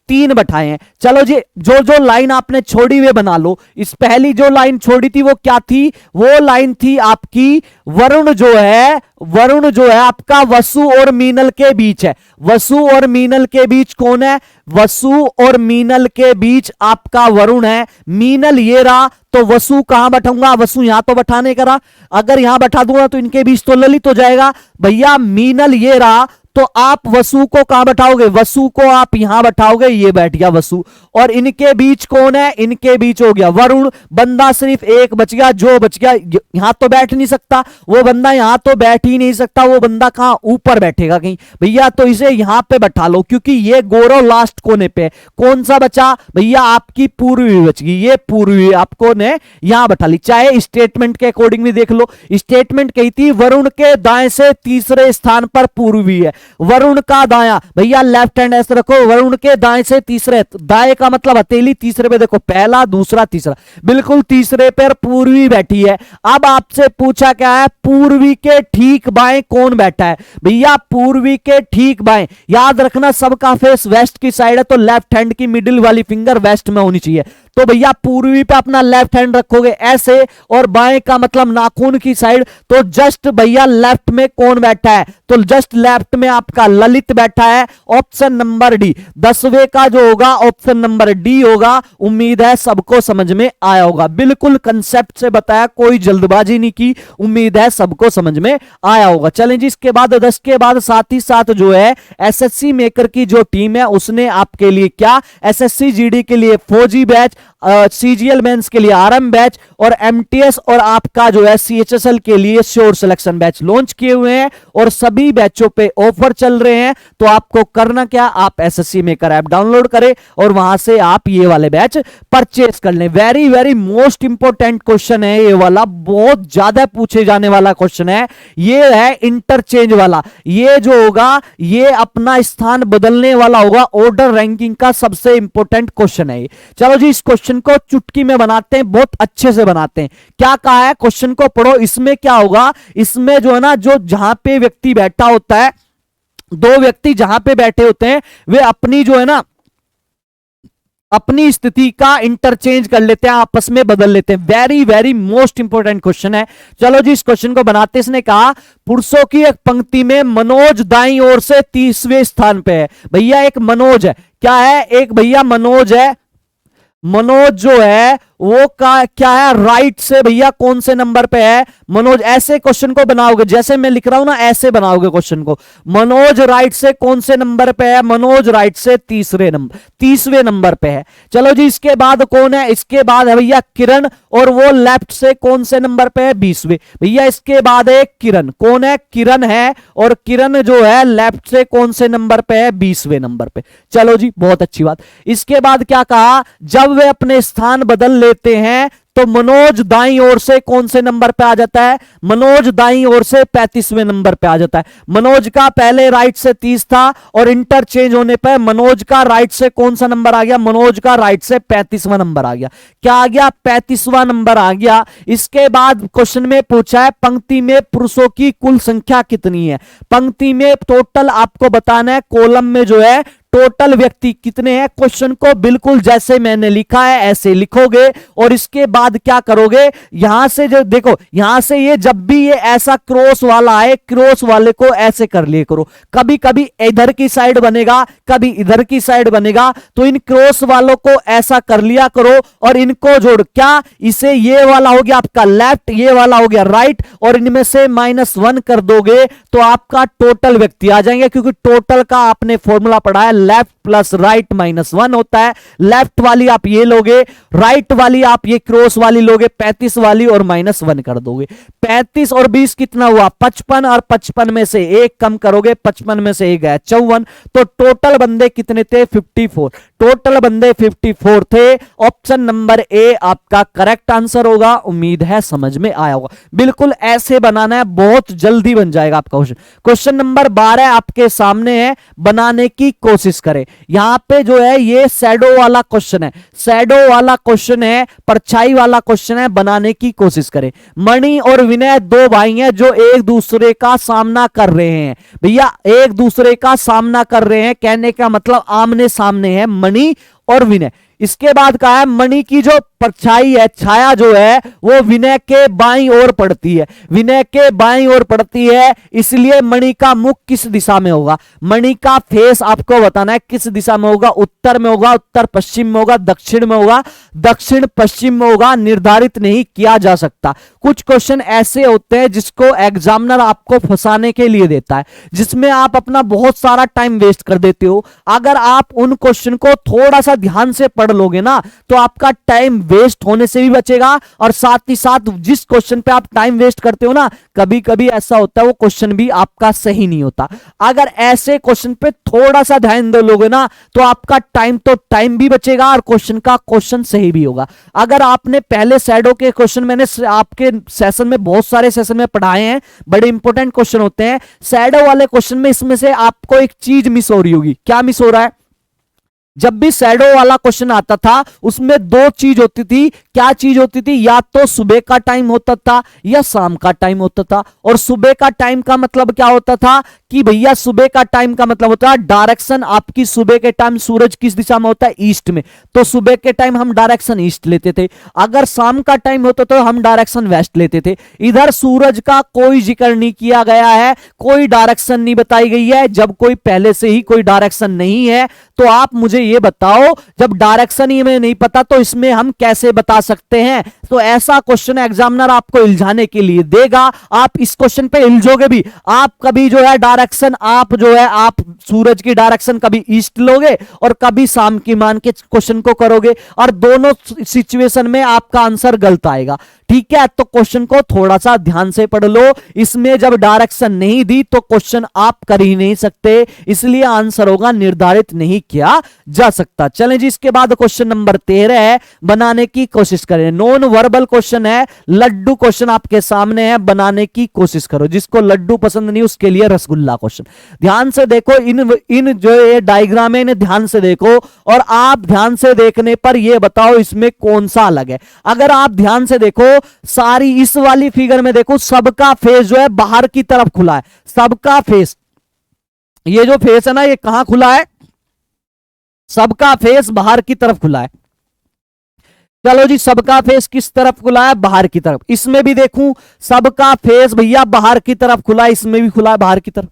3 बैठाए हैं। चलो जी जो जो लाइन आपने छोड़ी हुए बना लो। इस पहली जो लाइन छोड़ी थी वो क्या थी, वो लाइन थी आपकी वरुण जो है, वरुण जो है आपका वसु और मीनल के बीच है। वसु और मीनल के बीच कौन है, वसु और मीनल के बीच आपका वरुण है। मीनल ये रहा, तो वसु कहां बैठाऊंगा, वसु यहां तो बैठाने करा, अगर यहां बैठा दूंगा तो इनके बीच तो ललित हो जाएगा। भैया मीनल ये रहा, तो आप वसु को कहां बैठाओगे, वसु को आप यहां बैठाओगे, ये बैठ गया वसु। और इनके बीच कौन है, इनके बीच हो गया वरुण। बंदा सिर्फ एक बच गया, जो बच गया यहां तो बैठ नहीं सकता वो बंदा, यहां तो बैठ ही नहीं सकता वो बंदा, कहां ऊपर बैठेगा कहीं। भैया तो इसे यहां पे बैठा लो क्योंकि ये गौरव लास्ट कोने पे। कौन सा बचा भैया, आपकी पूर्वी बच गई, ये पूर्वी आपको ने यहां बैठा ली। चाहे स्टेटमेंट के अकॉर्डिंग भी देख लो, स्टेटमेंट कही थी वरुण के दाएं से तीसरे स्थान पर पूर्वी है। वरुण का दाया, भैया लेफ्ट हैंड ऐसे रखो, वरुण के दाएं से तीसरे, दाएं का मतलब हथेली, तीसरे पे देखो पहला दूसरा तीसरा, बिल्कुल तीसरे पर पूर्वी बैठी है। अब आपसे पूछा क्या है, पूर्वी के ठीक बाएं कौन बैठा है। भैया पूर्वी के ठीक बाएं, याद रखना सबका फेस वेस्ट की साइड है, तो लेफ्ट हैंड की मिडिल वाली फिंगर वेस्ट में होनी चाहिए। तो भैया पूर्वी पे अपना लेफ्ट हैंड रखोगे ऐसे, और बाएं का मतलब नाखून की साइड, तो जस्ट भैया लेफ्ट में कौन बैठा है, तो जस्ट लेफ्ट में आपका ललित बैठा है। ऑप्शन नंबर डी, 10वें का जो होगा ऑप्शन नंबर डी होगा। उम्मीद है सबको समझ में आया होगा, बिल्कुल कंसेप्ट से बताया, कोई जल्दबाजी नहीं की, उम्मीद है सबको समझ में आया होगा। चलें जी इसके बाद 10 के बाद साथ ही साथ जो है एसएससी मेकर की जो टीम है उसने आपके लिए क्या, एसएससी जीडी के लिए फौजी बैच सीजीएल मेंस के लिए आरएम बैच और एमटीएस और आपका जो है सीएचएसएल के लिए श्योर सिलेक्शन बैच लॉन्च किए हुए हैं और सभी बैचों पे ऑफर चल रहे हैं। तो आपको करना क्या, आप एसएससी मेकर ऐप डाउनलोड करें और वहां से आप ये वाले बैच परचेस कर लें। Very very most important question है ये वाला, बहुत ज्यादा पूछे जाने वाला क्वेश्चन है। ये है इंटरचेंज वाला, ये जो होगा ये अपना स्थान बदलने वाला होगा, ऑर्डर रैंकिंग का सबसे इंपॉर्टेंट क्वेश्चन है। चलो जी इस क्वेश्चन को चुटकी में बनाते हैं, बहुत अच्छे से बनाते हैं। क्या कहा है, क्वेश्चन को पढ़ो। इसमें क्या होगा, इसमें जो है ना, जो जहां पे व्यक्ति बैठा होता है, दो व्यक्ति जहां पे बैठे होते हैं वे अपनी जो है ना अपनी स्थिति का इंटरचेंज कर लेते हैं, आपस में बदल लेते हैं। Very very most important question है। चलो जी इस क्वेश्चन को बनाते। इसने कहा पुरुषों की एक पंक्ति में मनोज दाईं ओर से 30वें स्थान पे है। भैया एक मनोज है, क्या है, एक भैया मनोज है। मनोज जो है वो क्या है, राइट से भैया कौन से नंबर पे है मनोज। ऐसे क्वेश्चन को बनाओगे जैसे मैं लिख रहा हूं ना, ऐसे बनाओगे क्वेश्चन को। मनोज राइट से कौन से नंबर पे है, मनोज राइट से 30वें नंबर पे है। चलो जी इसके बाद कौन है, इसके बाद है भैया किरण और वो लेफ्ट से कौन से नंबर पे है, 20वें। भैया इसके बाद है किरण, कौन है, किरण है और किरण जो है लेफ्ट से कौन से नंबर पे है, 20वें नंबर पे। चलो जी बहुत अच्छी बात। इसके बाद क्या कहा, जब वे अपने स्थान बदल लेते हैं तो मनोज दाईं ओर से कौन से नंबर पे आ जाता है, मनोज दाईं ओर से 35वें नंबर पे आ जाता है। मनोज का पहले राइट से 30 था और इंटरचेंज होने पर मनोज का राइट से कौन सा नंबर आ गया, मनोज का राइट से 35वां नंबर आ गया। क्या आ गया, 35वां नंबर आ गया। इसके बाद क्वेश्चन में पूछा है पंक्ति में पुरुषों की कुल संख्या कितनी है। पंक्ति में टोटल आपको बताना है, कॉलम में जो है टोटल व्यक्ति कितने हैं। क्वेश्चन को बिल्कुल जैसे मैंने लिखा है ऐसे लिखोगे और इसके बाद क्या करोगे, यहां से जो देखो, यहां से ये जब भी ये ऐसा क्रॉस वाला आए, क्रॉस वाले को ऐसे कर लिए करो। कभी कभी इधर की साइड बनेगा, कभी इधर की साइड बनेगा, तो इन क्रॉस वालों को ऐसा कर लिया करो और इनको जोड़, क्या इसे, ये वाला हो गया आपका लेफ्ट, ये वाला हो गया राइट, और इनमें से -1 कर दोगे तो आपका टोटल व्यक्ति आ जाएंगे। क्योंकि टोटल का आपने फॉर्मूला पढ़ा है, लेफ्ट प्लस राइट -1 होता है। लेफ्ट वाली आप ये लोगे, राइट वाली आप ये क्रॉस वाली लोगे, 35 वाली और -1 कर दोगे। 35 और 20 कितना हुआ, 55, और 55 में से 1 कम करोगे, 55 में से 1 गया 54, तो टोटल बंदे कितने थे, 54। टोटल बंदे 54 थे। ऑप्शन नंबर ए आपका करेक्ट आंसर होगा। उम्मीद है समझ में आया होगा। बिल्कुल ऐसे बनाना है, बहुत जल्दी बन जाएगा आपका क्वेश्चन। क्वेश्चन नंबर 12 आपके सामने है, बनाने की कोशिश करें। यहां पे जो है ये शैडो वाला क्वेश्चन है, शैडो वाला क्वेश्चन है, परछाई वाला क्वेश्चन है, बनाने की कोशिश करें। मणि और विनय दो भाई हैं जो एक दूसरे का सामना कर रहे हैं। भैया एक दूसरे का सामना कर रहे हैं, कहने का मतलब आमने सामने है मणि और विनय। इसके बाद कहा है मणि की जो परछाई है, छाया जो है वो विनय के बाईं ओर पड़ती है, विनय के बाईं ओर पड़ती है, इसलिए मणि का मुख किस दिशा में होगा। मणि का फेस आपको बताना है किस दिशा में होगा, उत्तर में होगा, उत्तर पश्चिम में होगा, दक्षिण में होगा, दक्षिण पश्चिम में होगा, निर्धारित नहीं किया जा सकता। कुछ क्वेश्चन ऐसे होते हैं जिसको एग्जामिनर आपको फंसाने के लिए देता है, जिसमें आप अपना बहुत सारा टाइम वेस्ट कर देते हो। अगर आप उन क्वेश्चन को थोड़ा सा ध्यान से पढ़ लोगे ना तो आपका टाइम वेस्ट होने से भी बचेगा, और साथ ही साथ जिस क्वेश्चन पे आप टाइम वेस्ट करते हो ना, कभी कभी ऐसा होता है वो क्वेश्चन भी आपका सही नहीं होता। अगर ऐसे क्वेश्चन पे थोड़ा सा ध्यान दे लोगे ना तो आपका टाइम भी बचेगा और क्वेश्चन का क्वेश्चन सही भी होगा। अगर आपने पहले शैडो के क्वेश्चन, मैंने आपके सेशन में बहुत सारे सेशन में पढ़ाए हैं, बड़े इंपॉर्टेंट क्वेश्चन होते हैं। शैडो वाले क्वेश्चन में इसमें से आपको एक चीज मिस हो रही होगी। क्या मिस हो रहा है, जब भी शैडो वाला क्वेश्चन आता था उसमें 2 चीज होती थी। क्या चीज होती थी, या तो सुबह का टाइम होता था या शाम का टाइम होता था। और सुबह का टाइम का मतलब क्या होता था कि भैया सुबह का टाइम का मतलब होता है डायरेक्शन आपकी, सुबह के टाइम सूरज किस दिशा में होता है, ईस्ट में, तो सुबह के टाइम हम डायरेक्शन ईस्ट लेते थे। अगर शाम का टाइम होता तो हम डायरेक्शन वेस्ट लेते थे। इधर सूरज का कोई जिक्र नहीं किया गया है, कोई डायरेक्शन नहीं बताई गई है। जब कोई पहले से ही कोई डायरेक्शन नहीं है तो आप मुझे ये बताओ, जब डायरेक्शन ही हमें नहीं पता तो इसमें हम कैसे बता सकते हैं? तो ऐसा क्वेश्चन एग्जामिनर आपको इल्झाने के लिए देगा, आप इस क्वेश्चन पे इल्झोगे भी। आप कभी जो है डायरेक्शन, आप जो है आप सूरज की डायरेक्शन कभी ईस्ट लोगे और कभी शाम की मान के क्वेश्चन को करोगे, और दोनों सिचुएशन में आपका आंसर गलत आएगा। ठीक है, तो क्वेश्चन को थोड़ा सा ध्यान से पढ़ लो। इसमें जब डायरेक्शन नहीं दी तो क्वेश्चन आप कर ही नहीं सकते, इसलिए आंसर होगा निर्धारित नहीं किया जा सकता। चलें जी, इसके बाद क्वेश्चन नंबर 13 है, बनाने की कोशिश करें। नॉन वर्बल क्वेश्चन है, लड्डू क्वेश्चन आपके सामने है, बनाने की कोशिश करो। जिसको लड्डू पसंद नहीं उसके लिए रसगुल्ला क्वेश्चन। ध्यान से देखो, इन जो ये डायग्राम है इन्हें ध्यान से देखो, और आप ध्यान से देखने पर यह बताओ इसमें कौन सा अलग है। अगर आप ध्यान से देखो, सारी इस वाली फिगर में देखो, सबका फेस जो है बाहर की तरफ खुला है। सबका फेस, ये जो फेस है ना, ये कहां खुला है? सबका फेस बाहर की तरफ खुला है। चलो जी, सबका फेस किस तरफ खुला है? बाहर की तरफ। इसमें भी देखूं, सबका फेस भैया बाहर की तरफ खुला है, इसमें भी खुला है बाहर की तरफ,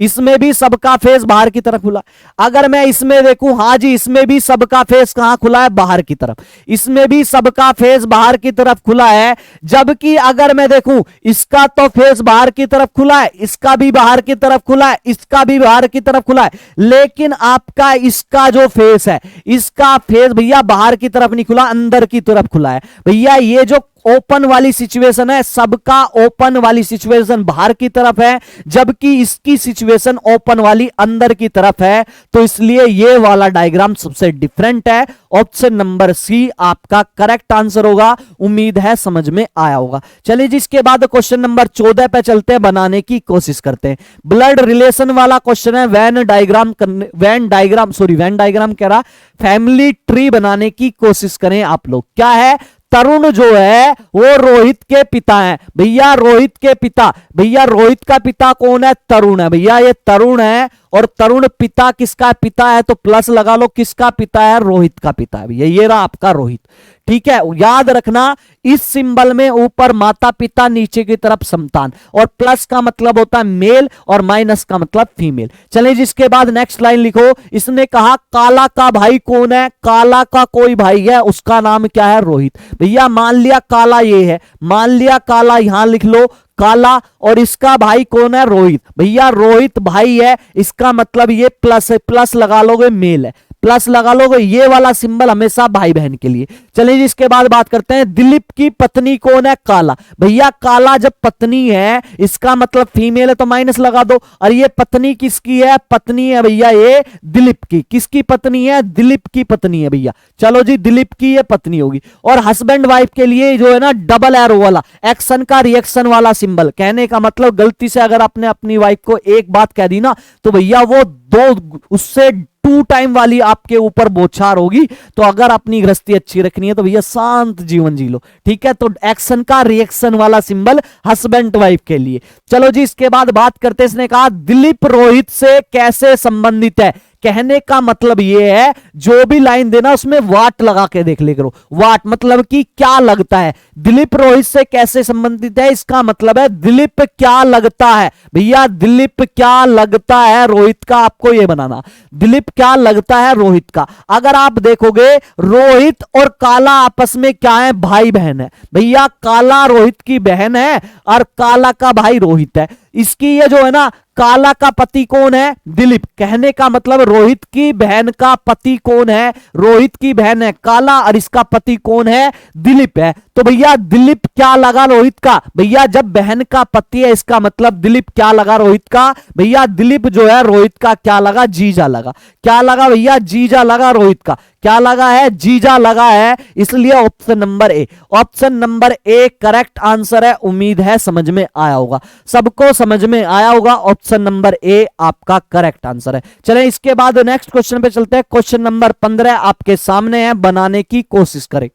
इसमें भी सबका फेस बाहर की तरफ खुला। अगर मैं इसमें देखूं, हां जी, इसमें भी सबका फेस कहां खुला है? बाहर की तरफ। इसमें भी सबका फेस बाहर की तरफ खुला है। जबकि अगर मैं देखूं, इसका तो फेस बाहर की तरफ खुला है, इसका भी बाहर की तरफ खुला है, इसका भी बाहर की तरफ खुला है, लेकिन आपका इसका जो फेस है, इसका फेस भैया बाहर की तरफ नहीं खुला, अंदर की तरफ खुला है। भैया ये जो ओपन वाली सिचुएशन है, सबका ओपन वाली सिचुएशन बाहर की तरफ है, जबकि इसकी सिचुएशन ओपन वाली अंदर की तरफ है। तो इसलिए ये वाला डायग्राम सबसे डिफरेंट है। ऑप्शन नंबर सी आपका करेक्ट आंसर होगा। उम्मीद है समझ में आया होगा। चलिए जी, इसके बाद क्वेश्चन नंबर 14 पे चलते हैं, बनाने की कोशिश करते हैं। ब्लड रिलेशन वाला क्वेश्चन है। वैन डायग्राम कह रहा, फैमिली ट्री बनाने की कोशिश करें आप लोग। क्या है? तरुण जो है वो रोहित के पिता हैं भैया, रोहित के पिता। भैया रोहित का पिता कौन है? तरुण है भैया, ये तरुण है। और तरुण पिता किसका पिता है? तो प्लस लगा लो, किसका पिता है? रोहित का पिता है भैया, ये रहा आपका रोहित। ठीक है, याद रखना, इस सिंबल में ऊपर माता पिता, नीचे की तरफ संतान, और प्लस का मतलब होता है मेल और माइनस का मतलब फीमेल। चलिए जिसके बाद नेक्स्ट लाइन लिखो। इसने कहा काला का भाई कौन है? काला का कोई भाई है, उसका नाम क्या है? रोहित। भैया मान लिया काला ये है, मान लिया काला, यहां लिख लो काला, और इसका भाई कौन है? रोहित। भैया रोहित भाई है, इसका मतलब ये प्लस है, प्लस लगा लोगे मेल है, प्लस लगा लोगे। ये वाला सिंबल हमेशा भाई बहन के लिए। चलिए इसके बाद बात करते हैं, दिलीप की पत्नी कौन है? काला। भैया काला जब पत्नी है, इसका मतलब फीमेल है, तो माइनस लगा दो। और ये पत्नी किसकी है? पत्नी है भैया ये दिलीप की। किसकी पत्नी है? दिलीप की पत्नी है भैया। चलो जी, दिलीप की ये पत्नी होगी। और हस्बैंड वाइफ के लिए जो है ना, डबल एरो वाला, एक्शन का रिएक्शन वाला सिंबल। कहने का मतलब, गलती से अगर आपने अपनी वाइफ को एक बात कह दी ना, तो भैया वो दो, उससे 2 टाइम वाली आपके ऊपर बौछार होगी। तो अगर अपनी गृहस्थी अच्छी रखनी है तो भैया शांत जीवन जी लो। ठीक है, तो एक्शन का रिएक्शन वाला सिंबल हस्बैंड वाइफ के लिए। चलो जी, इसके बाद बात करते हैं। इसने कहा दिलीप रोहित से कैसे संबंधित है? कहने का मतलब ये है, जो भी लाइन देना उसमें वाट लगा के देख ले करो। वाट मतलब कि क्या लगता है। दिलीप रोहित से कैसे संबंधित है, इसका मतलब है दिलीप क्या लगता है। भैया दिलीप क्या लगता है रोहित का, आपको ये बनाना, दिलीप क्या लगता है रोहित का। अगर आप देखोगे, रोहित और काला आपस में क्या है? भाई बहन है भैया। काला रोहित की बहन है और काला का भाई रोहित है। इसकी ये जो है ना, काला का पति कौन है? दिलीप। कहने का मतलब रोहित की बहन का पति कौन है? रोहित की बहन है काला, और इसका पति कौन है? दिलीप है। तो भैया दिलीप क्या लगा रोहित का? भैया जब बहन का पति है, इसका मतलब दिलीप क्या लगा रोहित का? भैया दिलीप जो है रोहित का क्या लगा? जीजा लगा। क्या लगा भैया? जीजा लगा रोहित का। क्या लगा है? जीजा लगा है। इसलिए option number A, option number A correct answer है। उम्मीद है समझ में आया होगा, सबको समझ में आया होगा। ऑप्शन नंबर ए आपका करेक्ट आंसर है। चलें इसके बाद नेक्स्ट क्वेश्चन पे चलते हैं। क्वेश्चन नंबर 15 आपके सामने है, बनाने की कोशिश करें।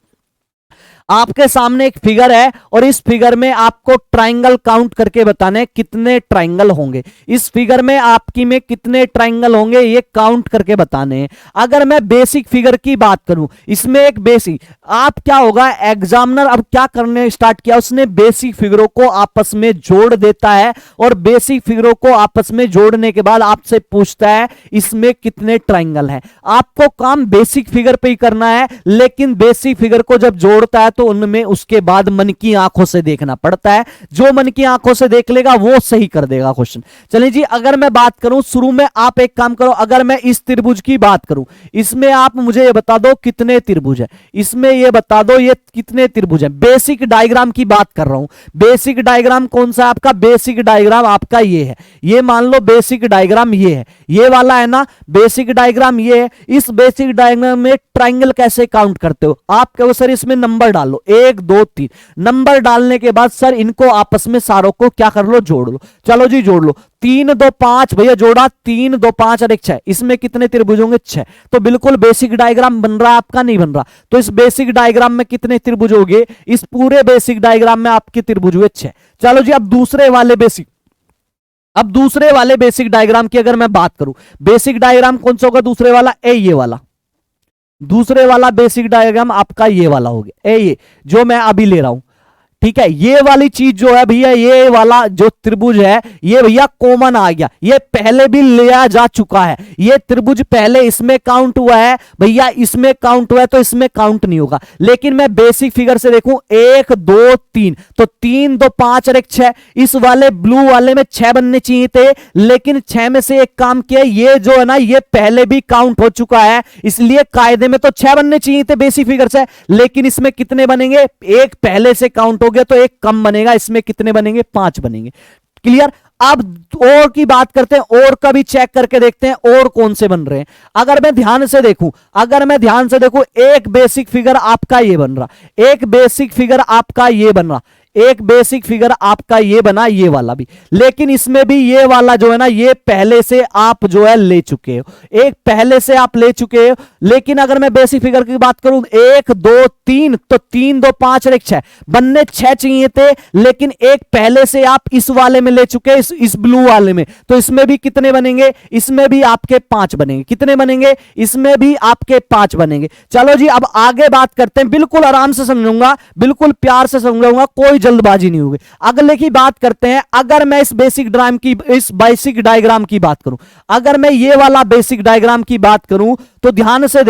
आपके सामने एक फिगर है और इस फिगर में आपको ट्राइंगल काउंट करके बताने हैं कितने ट्राइंगल होंगे। इस फिगर में आपकी में कितने ट्राइंगल होंगे ये काउंट करके बताने हैं। अगर मैं बेसिक फिगर की बात करूं, इसमें एक बेसिक, आप क्या होगा, एग्जामिनर अब क्या करने स्टार्ट किया, उसने बेसिक फिगरों को आपस में जोड़ देता है और बेसिक फिगरों को आपस में जोड़ने के बाद आपसे पूछता है इसमें कितने ट्राइंगल हैं। आपको काम बेसिक फिगर पे ही करना है, लेकिन बेसिक फिगर को जब जोड़ता है तो उनमें उसके बाद मन की आंखों से देखना पड़ता है। जो मन की आंखों से देख लेगा वो सही कर देगा क्वेश्चन। चलिए जी, अगर मैं बात करूं शुरू में, आप एक काम करो, अगर मैं इस त्रिभुज की बात करूं, इसमें आप मुझे ये बता दो कितने त्रिभुज है, इसमें ये बता दो ये कितने त्रिभुज है। बेसिक डायग्राम की बात कर रहा हूं। बेसिक डायग्राम कौन सा है आपका? बेसिक डायग्राम आपका ये है, ये मान लो बेसिक डायग्राम ये है, ये वाला है ना बेसिक डायग्राम ये है। इस बेसिक डायग्राम में ट्राइंगल कैसे काउंट करते हो? आप कहो सर इसमें नंबर डालो 1 2 3, नंबर डालने के बाद सर इनको आपस में सारों को क्या कर लो, जोड़ लो। चलो जी जोड़ लो, 3 2 5 भैया जोड़ा, 3 2 5 और 1 6, इसमें कितने त्रिभुज होंगे? 6। तो बिल्कुल बेसिक डायग्राम बन रहा है आपका, नहीं बन रहा? तो इस बेसिक डायग्राम में कितने त्रिभुज होंगे? इस पूरे बेसिक डायग्राम में आपके त्रिभुज हुए 6। चलो जी अब दूसरे वाले बेसिक डायग्राम की अगर मैं बात करूं, बेसिक डायग्राम कौन सा होगा दूसरे वाला? ये वाला दूसरे वाला बेसिक डायग्राम आपका ये वाला हो गया, ये जो मैं अभी ले रहा हूं। ठीक है, ये वाली चीज जो है भैया, ये वाला जो त्रिभुज है ये भैया कॉमन आ गया, ये पहले भी लिया जा चुका है। ये त्रिभुज पहले इसमें काउंट हुआ है भैया, इसमें काउंट हुआ है, तो इसमें काउंट नहीं होगा। लेकिन मैं बेसिक फिगर से देखूं 1 2 3, तो 3 2 5 और 1 6, इस वाले ब्लू वाले में 6 बनने चाहिए थे, लेकिन 6 में से एक काम किया, ये जो है ना ये पहले भी काउंट हो चुका है, इसलिए कायदे में तो 6 बनने चाहिए थे बेसिक फिगर से, लेकिन इसमें कितने बनेंगे? एक पहले से काउंट हो गया तो एक कम बनेगा, इसमें कितने बनेंगे? 5 बनेंगे। क्लियर? अब और की बात करते हैं, और का भी चेक करके देखते हैं और कौन से बन रहे हैं। अगर मैं ध्यान से देखूं, एक बेसिक फिगर आपका ये बन रहा, एक बेसिक फिगर आपका ये बन रहा, एक बेसिक फिगर आपका ये बना, ये वाला भी, लेकिन इसमें भी ये वाला जो है ना ये पहले से आप जो है ले चुके हो, एक पहले से आप ले चुके हो। लेकिन अगर मैं बेसिक फिगर की बात करूं 1 2 3, तो 3 2 5 और 1 6 बनने 6 चाहिए थे, लेकिन एक पहले से आप इस वाले में ले चुके, इस ब्लू वाले में, तो इसमें भी कितने बनेंगे? इसमें भी आपके 5 बनेंगे। कितने बनेंगे? इसमें भी आपके 5 बनेंगे। चलो जी अब आगे बात करते हैं, बिल्कुल आराम से समझूंगा, बिल्कुल प्यार से समझाऊंगा, कोई जल्दबाजी नहीं होगी। अगले की बात करते हैं, अगर मैं इस बेसिक डायग्राम की बात करूं, अगर मैं ये वाला बेसिक डायग्राम की बात करूं, तो ध्यान से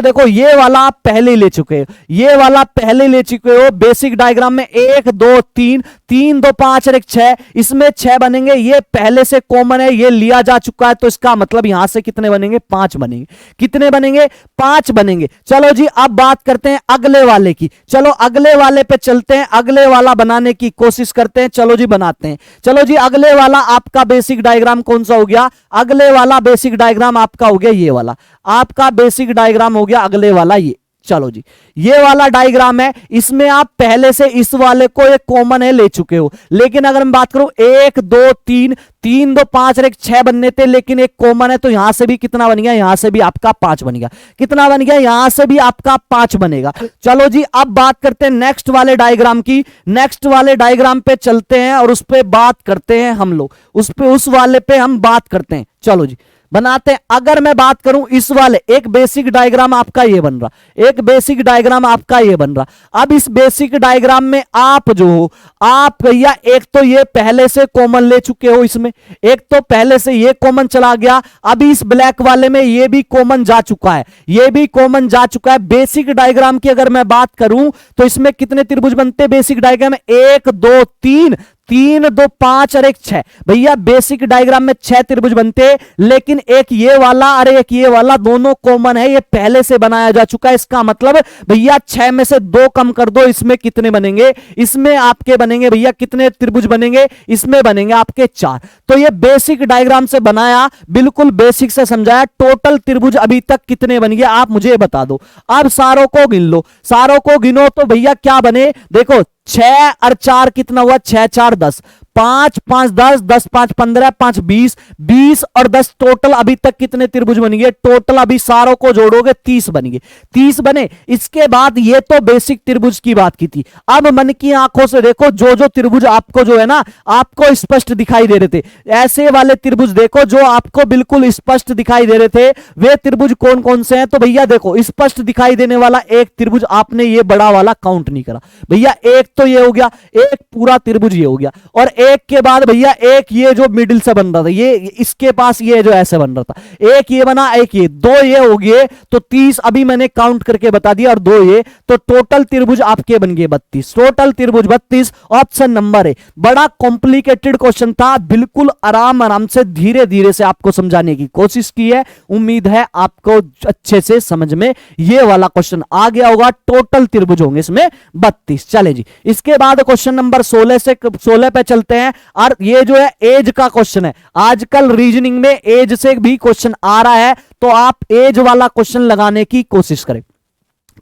देखो, ये वाला आप पहले ले चुके हो, ये वाला पहले ले चुके हो। बेसिक डायग्राम में 1 2 3, 3 2 5 और 1 6, इसमें 6 बनेंगे, ये पहले से कॉमन है, ये लिया जा चुका है, तो इसका मतलब यहां से कितने बनेंगे? 5 बनेंगे। कितने बनेंगे? 5 बनेंगे। चलो जी अब बात करते हैं अगले वाले की, चलो अगले वाले पे चलते हैं, अगले वाला बनाने की कोशिश करते हैं। चलो जी बनाते हैं। चलो जी अगले वाला आपका बेसिक डायग्राम कौन सा हो गया? अगले वाला बेसिक डायग्राम आपका हो गया ये वाला, आपका बेसिक डायग्राम हो गया अगले वाला ये। चलो जी ये वाला डायग्राम है, इसमें आप पहले से इस वाले को एक कॉमन है ले चुके हो, लेकिन अगर मैं बात करूं 1 2 3, 3 2 5 और 1 6 बनने थे, लेकिन एक कॉमन है, तो यहां से भी कितना बन गया? यहां से भी आपका 5 बन गया। कितना बन गया? यहां से भी आपका 5 बनेगा। चलो जी अब बात करते हैं नेक्स्ट वाले डायग्राम की, नेक्स्ट वाले डायग्राम पे चलते हैं और उस पर बात करते हैं हम लोग, उस वाले पे हम बात करते हैं। चलो जी बनाते हैं। अगर मैं बात करूं इस वाले, एक बेसिक डायग्राम आपका ये बन रहा, एक बेसिक डायग्राम आपका ये बन रहा। अब इस बेसिक डायग्राम में आप जो हो, आप भैया एक तो ये पहले से कॉमन ले चुके हो, इसमें एक तो पहले से ये कॉमन चला गया, अभी इस ब्लैक वाले में ये भी कॉमन जा चुका है, ये भी कॉमन जा चुका है। बेसिक डायग्राम की अगर मैं बात करूं तो इसमें कितने त्रिभुज बनते हैं बेसिक डायग्राम में? 1 2 3, 3 2 5 और 1 6, भैया बेसिक डायग्राम में 6 त्रिभुज बनते, लेकिन एक ये वाला और एक ये वाला दोनों कॉमन है, ये पहले से बनाया जा चुका है। इसका मतलब भैया 6 में से 2 कम कर दो, इसमें कितने बनेंगे? इसमें आपके बनेंगे भैया कितने त्रिभुज बनेंगे? इसमें बनेंगे आपके 4। तो ये बेसिक डायग्राम से बनाया, बिल्कुल बेसिक से समझाया। टोटल त्रिभुज अभी तक कितने बन गए आप मुझे बता दो। अब सारों को गिन लो, सारों को गिनो तो भैया क्या बने? देखो 6 और 4 कितना हुआ? 6 4 10, 5 5 10, 10 5 15, 5 20, 20 और 10 टोटल अभी तक कितने त्रिभुज बन गए? टोटल अभी सारों को जोड़ोगे 30 बन गए। 30 बने। इसके बाद ये तो बेसिक त्रिभुज की बात की थी। अब मन की आंखों से देखो जो जो त्रिभुज आपको जो है ना आपको स्पष्ट दिखाई दे रहे थे, ऐसे वाले त्रिभुज देखो जो आपको बिल्कुल स्पष्ट दिखाई दे रहे थे, वे त्रिभुज कौन कौन से हैं? तो भैया देखो स्पष्ट दिखाई देने वाला एक त्रिभुज आपने ये बड़ा वाला काउंट नहीं करा भैया, एक तो ये हो गया, एक पूरा त्रिभुज ये हो गया, और एक के बाद भैया एक ये जो मिडिल से बन रहा था, ये इसके पास ये जो ऐसे बन रहा था, एक ये बना, एक ये, दो ये हो गए तो 30 अभी मैंने काउंट करके बता दिया, और दो ये, तो टोटल त्रिभुज आपके बन गए 32। टोटल त्रिभुज 32 ऑप्शन नंबर है। बड़ा कॉम्प्लिकेटेड क्वेश्चन था, बिल्कुल आराम आराम से धीरे धीरे से आपको समझाने की कोशिश की है। उम्मीद है आपको अच्छे से समझ में ये वाला क्वेश्चन आ गया होगा। टोटल त्रिभुज होंगे इसमें 32। चले जी, इसके बाद क्वेश्चन नंबर 16 पे चलते हैं। और ये जो है एज का क्वेश्चन है, आजकल रीजनिंग में एज से भी क्वेश्चन आ रहा है, तो आप एज वाला क्वेश्चन लगाने की कोशिश करें।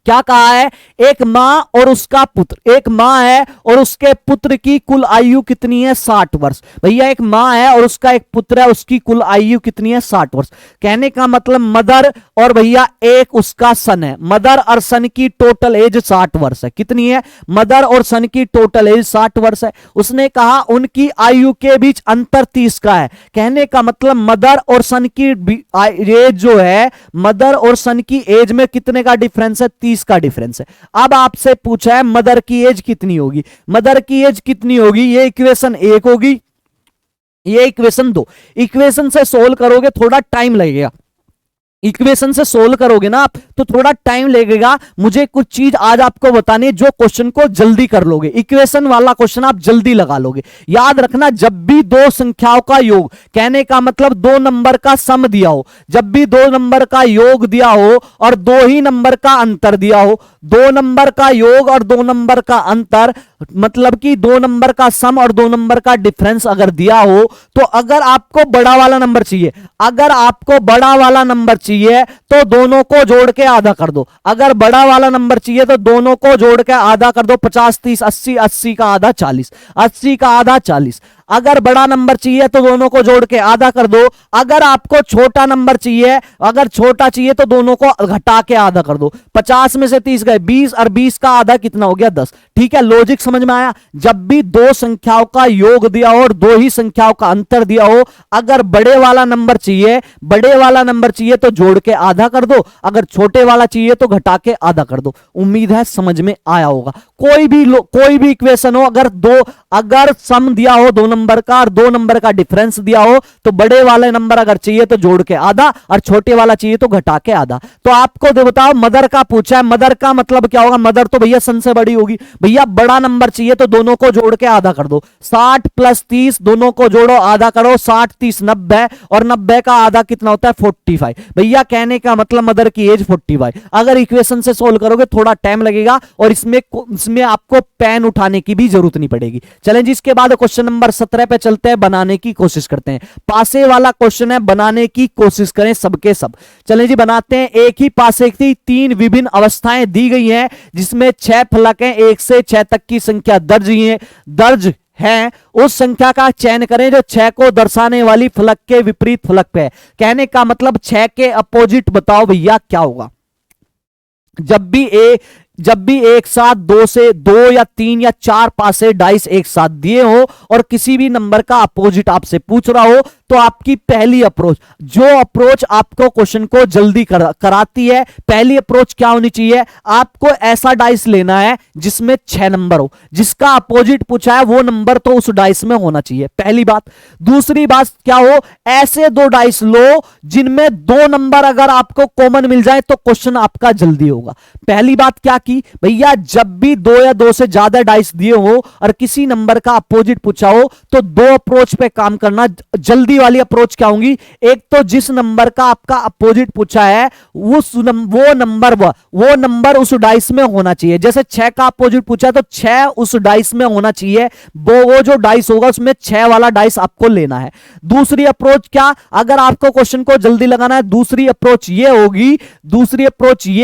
क्या कहा है? एक मां और उसका पुत्र, एक मां है और उसके पुत्र की कुल आयु कितनी है? 60 वर्ष। भैया एक मां है और उसका एक पुत्र है, उसकी कुल आयु कितनी है? 60 वर्ष। कहने का मतलब मदर और भैया एक उसका सन है, मदर और सन की टोटल एज 60 वर्ष है। कितनी है? मदर और सन की टोटल एज 60 वर्ष है। उसने कहा उनकी आयु के बीच अंतर 30 का है। कहने का मतलब मदर और सन की एज जो है, मदर और सन की एज में कितने का डिफरेंस है? 30 का डिफरेंस है। अब आपसे पूछा है मदर की एज कितनी होगी? मदर की एज कितनी होगी? ये इक्वेशन 1 होगी, ये इक्वेशन 2। इक्वेशन से सोल्व करोगे थोड़ा टाइम लगेगा, इक्वेशन से सोल्व करोगे ना आप तो थोड़ा टाइम लगेगा। मुझे कुछ चीज आज आपको बतानी है जो क्वेश्चन को जल्दी कर लोगे, इक्वेशन वाला क्वेश्चन आप जल्दी लगा लोगे। याद रखना, जब भी दो संख्याओं का योग, कहने का मतलब दो नंबर का सम दिया हो, जब भी दो नंबर का योग दिया हो और दो ही नंबर का अंतर दिया हो, दो नंबर का योग और दो नंबर का अंतर मतलब कि दो नंबर का सम और दो नंबर का डिफरेंस अगर दिया हो, तो अगर आपको बड़ा वाला नंबर चाहिए, अगर आपको बड़ा वाला नंबर चाहिए तो दोनों को जोड़ के आधा कर दो। अगर बड़ा वाला नंबर चाहिए तो दोनों को जोड़ के आधा कर दो। 50 30 80, 80 का आधा 40, 80 का आधा 40। अगर बड़ा नंबर चाहिए तो दोनों को जोड़ के आधा कर दो। अगर आपको छोटा नंबर चाहिए, अगर छोटा चाहिए तो दोनों को घटा के आधा कर दो। 50 में से 30 गए 20 और 20 का आधा कितना हो गया? 10। ठीक है, लॉजिक समझ में आया? जब भी दो संख्याओं का योग दिया हो और दो ही संख्याओं का अंतर दिया हो, अगर बड़े वाला नंबर चाहिए, बड़े वाला नंबर चाहिए तो जोड़ के आधा कर दो, अगर छोटे वाला चाहिए तो घटा के आधा कर दो। उम्मीद है समझ में आया होगा। कोई भी इक्वेशन हो, अगर सम दिया हो दो नंबर का और दो नंबर का डिफरेंस दिया हो, तो बड़े वाले नंबर अगर चाहिए तो जोड़ के आधा और छोटे वाला चाहिए तो घटा के आधा। तो आपको बताओ, मदर का पूछा है, मदर का मतलब क्या होगा? मदर तो भैया सन से बड़ी होगी। भैया बड़ा नंबर चाहिए तो दोनों को जोड़ के आधा कर दो। 60 प्लस 30 दोनों को जोड़ो आधा करो, 60 30 90 और 90 का आधा कितना होता है? 45। भैया कहने का मतलब मदर की एज 45। अगर इक्वेशन से सोल्व करोगे थोड़ा टाइम लगेगा और इसमें आपको पेन उठाने की भी जरूरत नहीं पड़ेगी। चलें जी, इसके बाद क्वेश्चन नंबर 17 पे चलते हैं, बनाने की कोशिश करते हैं। पासे वाला क्वेश्चन है, बनाने की कोशिश करें सबके सब। चलें जी बनाते हैं। एक ही पासे की 3 विभिन्न अवस्थाएं दी गई हैं जिसमें 6 फलक हैं, 1 से 6 तक की संख्या दर्ज है। उस संख्या का चयन करें जो 6 को दर्शाने वाली फलक के विपरीत फलक पे है। कहने का मतलब 6 के अपोजिट बताओ भैया क्या होगा? जब भी एक साथ 2 या 3 या 4 पासे डाइस एक साथ दिए हो और किसी भी नंबर का अपोजिट आपसे पूछ रहा हो, तो आपकी पहली अप्रोच, जो अप्रोच आपको क्वेश्चन को जल्दी कराती है, पहली अप्रोच क्या होनी चाहिए? आपको ऐसा डाइस लेना है जिसमें 6 नंबर हो, जिसका अपोजिट पूछा है वो नंबर तो उस डाइस में होना चाहिए, पहली बात। दूसरी बात क्या हो? ऐसे 2 डाइस लो जिनमें 2 नंबर अगर आपको कॉमन मिल जाए तो क्वेश्चन आपका जल्दी होगा। पहली बात क्या की भैया? जब भी 2 या 2 से ज्यादा डाइस दिए हो और किसी नंबर का अपोजिट पूछा हो तो 2 अप्रोच पे काम करना। जल्दी वाली अप्रोच क्या होगी? एक तो जिस नंबर का आपका अपोजिट पूछा है वो नंबर उस डाइस में होना चाहिए। जैसे 6 का अपोजिट पूछा है तो 6 उस डाइस में होना चाहिए, वो जो डाइस होगा उसमें 6 वाला डाइस आपको लेना है। दूसरी अप्रोच क्या? अगर आपको क्वेश्चन को जल्दी लगाना है, दूसरी अप्रोच ये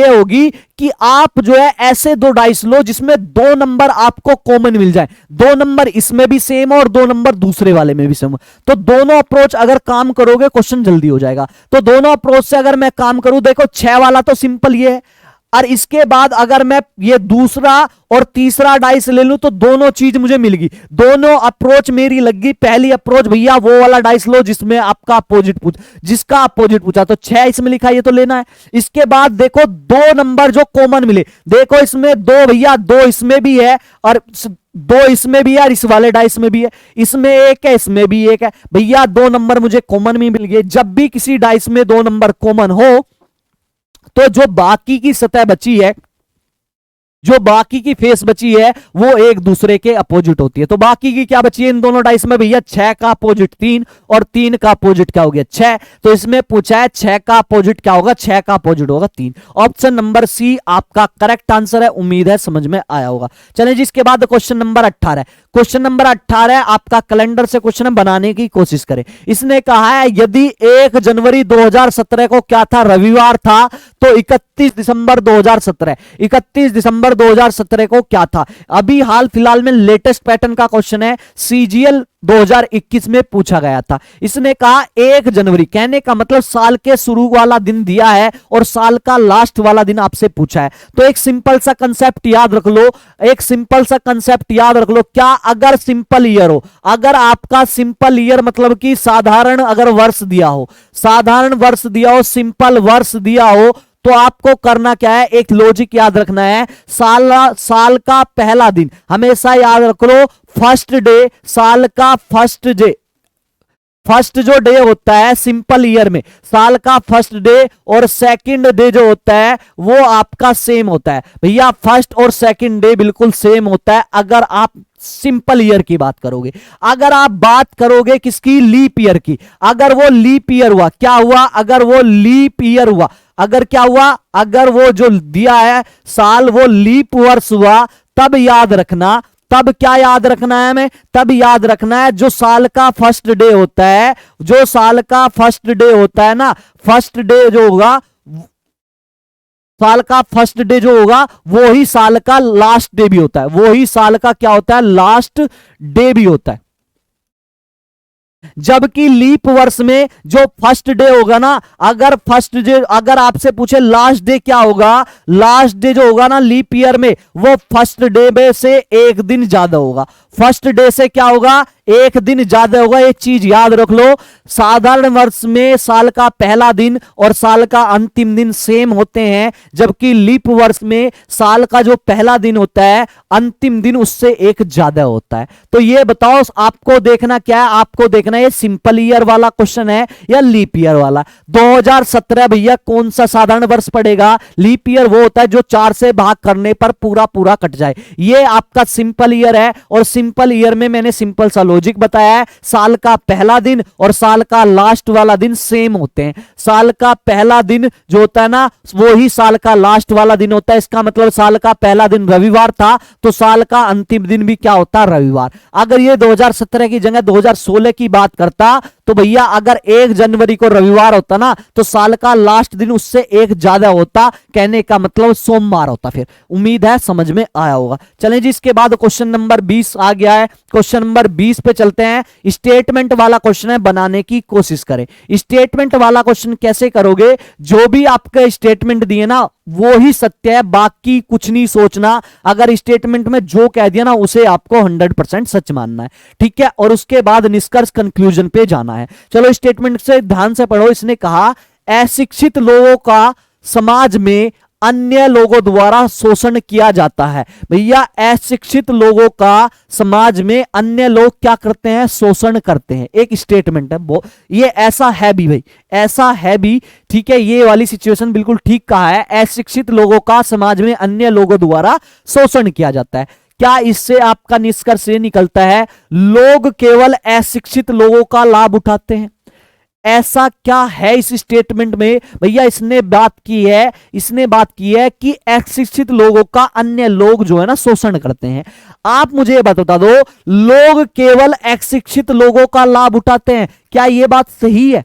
होगी कि आप जो है ऐसे दो डाइस लो जिसमें दो नंबर आपको कॉमन मिल जाए, दो नंबर इसमें भी सेम हो और दो नंबर दूसरे वाले में भी सेम हो। तो दोनों अप्रोच अगर काम करोगे क्वेश्चन जल्दी हो जाएगा। तो दोनों अप्रोच से अगर मैं काम करूं, देखो 6 वाला तो सिंपल ये है, और इसके बाद अगर मैं ये दूसरा और तीसरा डाइस ले लूं तो दोनों चीज मुझे मिल गई, दोनों अप्रोच मेरी लग गई। पहली अप्रोच भैया वो वाला डाइस लो जिसमें आपका अपोजिट जिसका अपोजिट पूछा, तो 6 इसमें लिखा है, ये तो लेना है। इसके बाद देखो दो नंबर जो कॉमन मिले, देखो इसमें दो भैया, दो इसमें भी है और दो इसमें भी है और इस वाले डाइस में भी है, इसमें एक है इसमें भी एक है भैया, दो नंबर मुझे कॉमन भी मिल गए। जब भी किसी डाइस में दो नंबर कॉमन हो तो जो बाकी की सतह बची है, जो बाकी की फेस बची है, वो एक दूसरे के अपोजिट होती है। तो बाकी की क्या बची है इन दोनों डाइस में भैया, 6 का अपोजिट 3 और 3 का अपोजिट क्या हो गया 6। तो इसमें पूछा है 6 का अपोजिट क्या होगा, 6 का अपोजिट होगा 3। ऑप्शन नंबर सी आपका करेक्ट आंसर है। उम्मीद है समझ में आया होगा। चलिए जी, इसके बाद क्वेश्चन नंबर 18। क्वेश्चन नंबर 18 आपका कैलेंडर से क्वेश्चन बनाने की कोशिश करें। इसने कहा है यदि 1 जनवरी 2017 को क्या था, रविवार था, तो 31 दिसंबर 2017, 31 दिसंबर 2017 को क्या था। अभी हाल फिलहाल में लेटेस्ट पैटर्न का क्वेश्चन है, सीजीएल 2021 में पूछा गया था। इसने कहा 1 जनवरी, कहने का मतलब साल के शुरू वाला दिन दिया है और साल का लास्ट वाला दिन आपसे पूछा है। तो एक सिंपल सा कंसेप्ट याद रख लो, एक सिंपल सा कंसेप्ट याद रख लो। क्या अगर सिंपल ईयर हो, अगर आपका सिंपल ईयर मतलब कि साधारण अगर वर्ष दिया हो, साधारण वर्ष दिया हो, सिंपल वर्ष दिया हो, तो आपको करना क्या है, एक लॉजिक याद रखना है। साल का पहला दिन हमेशा याद रख लो, फर्स्ट डे, साल का फर्स्ट डे, फर्स्ट जो डे होता है सिंपल ईयर में, साल का फर्स्ट डे और सेकंड डे जो होता है वो आपका सेम होता है भैया। फर्स्ट और सेकंड डे बिल्कुल सेम होता है अगर आप सिंपल ईयर की बात करोगे। अगर आप बात करोगे किसकी, लीप ईयर की, अगर वो लीप ईयर हुआ, क्या हुआ, अगर वो लीप ईयर हुआ, अगर क्या हुआ, अगर वो जो दिया है साल वो लीप वर्ष हुआ, तब याद रखना, तब क्या याद रखना है हमें, तब याद रखना है जो साल का फर्स्ट डे होता है, जो साल का फर्स्ट डे होता है ना, फर्स्ट डे जो होगा, साल का फर्स्ट डे जो होगा वो ही साल का लास्ट डे भी होता है, वो ही साल का क्या होता है, लास्ट डे भी होता है। जबकि लीप वर्ष में जो फर्स्ट डे होगा ना, अगर फर्स्ट डे, अगर आपसे पूछे लास्ट डे क्या होगा, लास्ट डे जो होगा ना लीप ईयर में, वो फर्स्ट डे में से एक दिन ज्यादा होगा, फर्स्ट डे से क्या होगा, एक दिन ज्यादा होगा। एक चीज याद रख लो, साधारण वर्ष में साल का पहला दिन और साल का अंतिम दिन सेम होते हैं, जबकि लीप वर्ष में साल का जो पहला दिन होता है अंतिम दिन उससे एक ज्यादा होता है। तो ये बताओ आपको देखना क्या है, आपको देखना है सिंपल ईयर वाला क्वेश्चन है या लीप ईयर वाला। 2017 भैया कौन सा साधारण वर्ष पड़ेगा, लीप ईयर वो होता है जो 4 से भाग करने पर पूरा पूरा कट जाए। ये आपका सिंपल ईयर है और सिंपल ईयर में मैंने सिंपल सा लॉजिक बताया है, साल का पहला दिन और साल का लास्ट वाला दिन सेम होते हैं। साल का पहला दिन जो होता है ना वो ही साल का लास्ट वाला दिन होता है। इसका मतलब साल का पहला दिन रविवार था तो साल का अंतिम दिन भी क्या होता है, रविवार। अगर ये 2017 की जगह 2016 की बात करता तो भैया अगर 1 जनवरी को रविवार होता ना तो साल का लास्ट दिन उससे एक ज्यादा होता, कहने का मतलब सोमवार होता। फिर उम्मीद है समझ में आया होगा। चलें जी, इसके बाद क्वेश्चन नंबर 20 आ गया है। क्वेश्चन नंबर 20 पे चलते हैं। स्टेटमेंट वाला क्वेश्चन है, बनाने की कोशिश करें। स्टेटमेंट वाला क्वेश्चन कैसे करोगे, जो भी आपके स्टेटमेंट दिए ना वो ही सत्य है, बाकी कुछ नहीं सोचना। अगर स्टेटमेंट में जो कह दिया ना उसे आपको 100% सच मानना है, ठीक है। और उसके बाद निष्कर्ष कंक्लूजन पे जाना है। चलो स्टेटमेंट से ध्यान से पढ़ो। इसने कहा अशिक्षित लोगों का समाज में अन्य लोगों द्वारा शोषण किया जाता है। भैया अशिक्षित लोगों का समाज में अन्य लोग क्या करते हैं, शोषण करते हैं। एक स्टेटमेंट है वो, ये ऐसा है भी भाई, ऐसा है भी, ठीक है। ये वाली सिचुएशन बिल्कुल ठीक कहा है, अशिक्षित लोगों का समाज में अन्य लोगों द्वारा शोषण किया जाता है। क्या इससे आपका निष्कर्ष ये निकलता है लोग केवल अशिक्षित लोगों का लाभ उठाते हैं? ऐसा क्या है इस स्टेटमेंट में भैया? इसने बात की है, इसने बात की है कि अशिक्षित लोगों का अन्य लोग जो है ना शोषण करते हैं। आप मुझे ये बता दो, लोग केवल अशिक्षित लोगों का लाभ उठाते हैं, क्या यह बात सही है?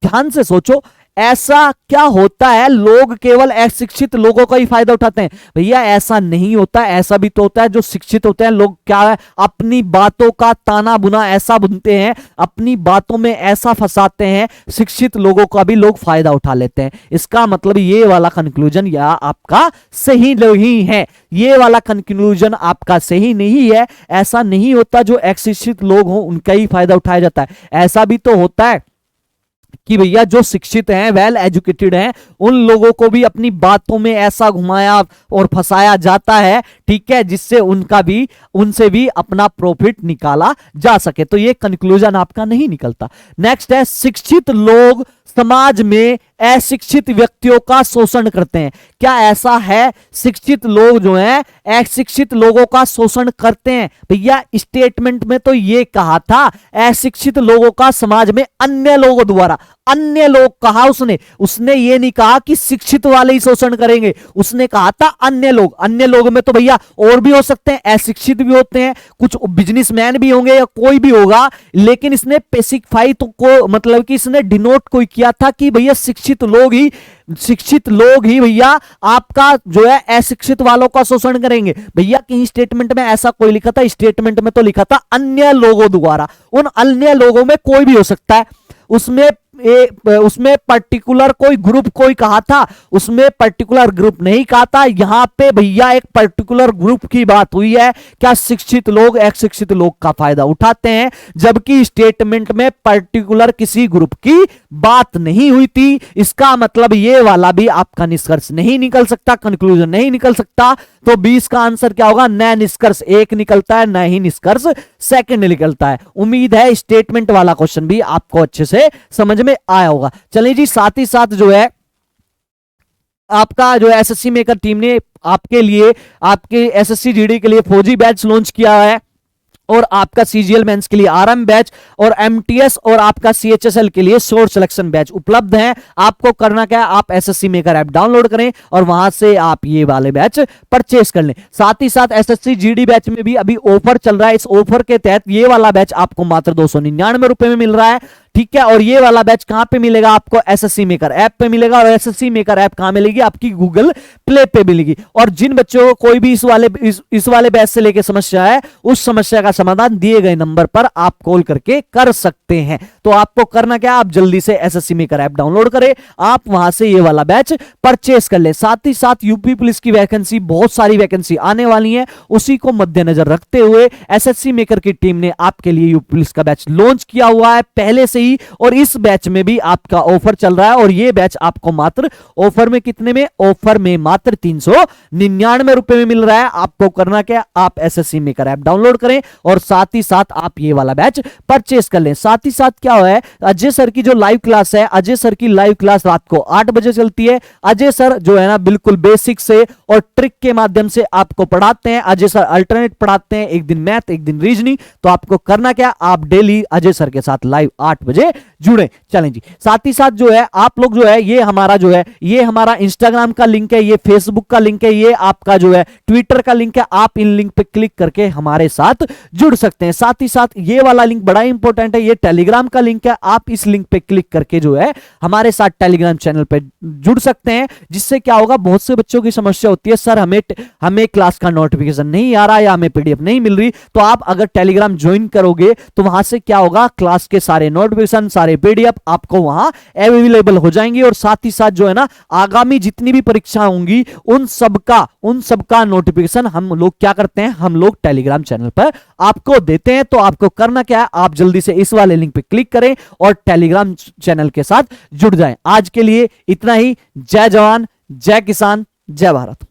ध्यान से सोचो, ऐसा क्या होता है, लोग केवल अशिक्षित लोगों का ही फायदा उठाते हैं? भैया ऐसा नहीं होता, ऐसा भी तो होता है जो शिक्षित होते हैं लोग क्या है, अपनी बातों का ताना बुना ऐसा बुनते हैं, अपनी बातों में ऐसा फंसाते हैं, शिक्षित लोगों का भी लोग फायदा उठा लेते हैं। इसका मतलब ये वाला कंक्लूजन या आपका सही नहीं है, ये वाला कंक्लूजन आपका सही नहीं है। ऐसा नहीं होता जो अशिक्षित लोग हों उनका ही फायदा उठाया जाता है। ऐसा भी तो होता है कि भैया जो शिक्षित हैं, वेल एजुकेटेड हैं, उन लोगों को भी अपनी बातों में ऐसा घुमाया और फंसाया जाता है, ठीक है, जिससे उनसे भी अपना प्रॉफिट निकाला जा सके। तो ये कंक्लूजन आपका नहीं निकलता। नेक्स्ट है, शिक्षित लोग समाज में अशिक्षित व्यक्तियों का शोषण करते हैं। क्या ऐसा है, शिक्षित लोग जो हैं अशिक्षित लोगों का शोषण करते हैं? भैया स्टेटमेंट में तो ये कहा था अशिक्षित लोगों का समाज में अन्य लोगों द्वारा, अन्य लोग कहा उसने ये नहीं कहा कि शिक्षित वाले ही शोषण करेंगे, उसने कहा था अन्य लोग। अन्य लोग में तो भैया और भी हो सकते हैं, अशिक्षित भी होते हैं, कुछ बिजनेसमैन भी होंगे या कोई भी होगा, लेकिन इसने स्पेसिफाई तो को मतलब कि इसने डिनोट कोई किया था कि भैया शिक्षित लोग ही भैया आपका जो है अशिक्षित वालों का शोषण करेंगे। भैया कहीं स्टेटमेंट में ऐसा कोई लिखा था? स्टेटमेंट में तो लिखा था अन्य लोगों द्वारा। उन अन्य लोगों में कोई भी हो सकता है, उसमें पर्टिकुलर कोई ग्रुप कोई कहा था? उसमें पर्टिकुलर ग्रुप नहीं कहा था। यहां पे भैया एक पर्टिकुलर ग्रुप की बात हुई है। क्या शिक्षित लोग अशिक्षित लोग का फायदा उठाते हैं? जबकि स्टेटमेंट में पर्टिकुलर किसी ग्रुप की बात नहीं हुई थी। इसका मतलब ये वाला भी आपका निष्कर्ष नहीं निकल सकता, कंक्लूजन नहीं निकल सकता। तो 20 का आंसर क्या होगा? न निष्कर्ष 1 निकलता है, न ही निष्कर्ष सेकंड निकलता है। उम्मीद है स्टेटमेंट वाला क्वेश्चन भी आपको अच्छे से समझ में आया होगा। चलिए जी, साथ ही साथ जो है आपका जो एसएससी मेकर टीम ने आपके लिए, आपके एसएससी जीडी के लिए फौजी बैच लॉन्च किया है, और आपका सीजीएल मेंस के लिए आरएम बैच, और एमटीएस और आपका सीएचएसएल के लिए शॉर्ट सिलेक्शन बैच उपलब्ध हैं। आपको करना क्या है, आप एसएससी मेकर ऐप डाउनलोड करें और वहां से आप ये वाले बैच परचेस कर लें। साथ ही साथ एसएससी जीडी बैच में भी अभी ऑफर चल रहा है। इस ऑफर के तहत ये वाला बैच आपको मात्र 299 रुपए में मिल रहा है, ठीक है। और ये वाला बैच कहां पे मिलेगा? आपको एसएससी मेकर ऐप पे मिलेगा, और एसएससी मेकर ऐप कहां मिलेगी? आपकी गूगल प्ले पे मिलेगी। और जिन बच्चों को कोई भी इस वाले बैच से लेके समस्या है, उस समस्या का समाधान दिए गए नंबर पर आप कॉल करके कर सकते हैं। तो आपको करना क्या, आप जल्दी से एसएससी मेकर ऐप डाउनलोड करें, आप वहां से ये वाला बैच परचेस कर ले। साथ ही साथ यूपी पुलिस की वैकेंसी, बहुत सारी वैकेंसी आने वाली है, उसी को मद्देनजर रखते हुए एसएससी मेकर की टीम ने आपके लिए यूपी पुलिस का बैच लॉन्च किया हुआ है पहले से ही। और इस बैच में भी आपका ऑफर चल रहा है, और ये बैच आपको मात्र ऑफर में कितने में? ऑफर में मात्र 399 रुपए में मिल रहा है। आपको करना क्या, आप एसएससी मेकर ऐप डाउनलोड करें और साथ ही साथ आप ये वाला बैच परचेस कर लें। साथ ही साथ क्या है, अजय सर की जो लाइव क्लास है, अजय सर की लाइव क्लास रात को 8 बजे चलती है। अजय सर जो है ना बिल्कुल बेसिक से और ट्रिक के माध्यम से आपको पढ़ाते हैं। अजय सर अल्टरनेट पढ़ाते हैं, एक दिन मैथ एक दिन रीजनिंग। तो आपको करना क्या, आप डेली अजय सर के साथ लाइव 8 बजे जुड़े। चलें जी, साथ ही साथ जो है आप लोग जो है, ये हमारा जो है, ये हमारा इंस्टाग्राम का लिंक है, ये फेसबुक का लिंक है, ये आपका जो है ट्विटर का लिंक है। आप इन लिंक पे क्लिक करके हमारे साथ जुड़ सकते हैं। साथ ही साथ ये वाला लिंक बड़ा इंपॉर्टेंट है, ये टेलीग्राम का लिंक है। आप इस लिंक पे क्लिक करके जो है हमारे साथ टेलीग्राम चैनल पे जुड़ सकते हैं। जिससे क्या होगा, बहुत से बच्चों की समस्या होती है, सर हमें क्लास का नोटिफिकेशन नहीं आ रहा या हमें पीडीएफ नहीं मिल रही। तो आप अगर टेलीग्राम ज्वाइन करोगे तो वहां से क्या होगा, क्लास के सारे नोटिफिकेशन, सारे पीडीएफ आपको वहां अवेलेबल हो जाएंगे। और साथ ही साथ जो है ना, आगामी जितनी भी परीक्षा होंगी उन सबका नोटिफिकेशन हम लोग क्या करते हैं, हम लोग टेलीग्राम चैनल पर आपको देते हैं। तो आपको करना क्या है, आप जल्दी से इस वाले लिंक पे क्लिक करें और टेलीग्राम चैनल के साथ जुड़ जाएं। आज के लिए इतना ही। जय जवान, जय किसान, जय भारत।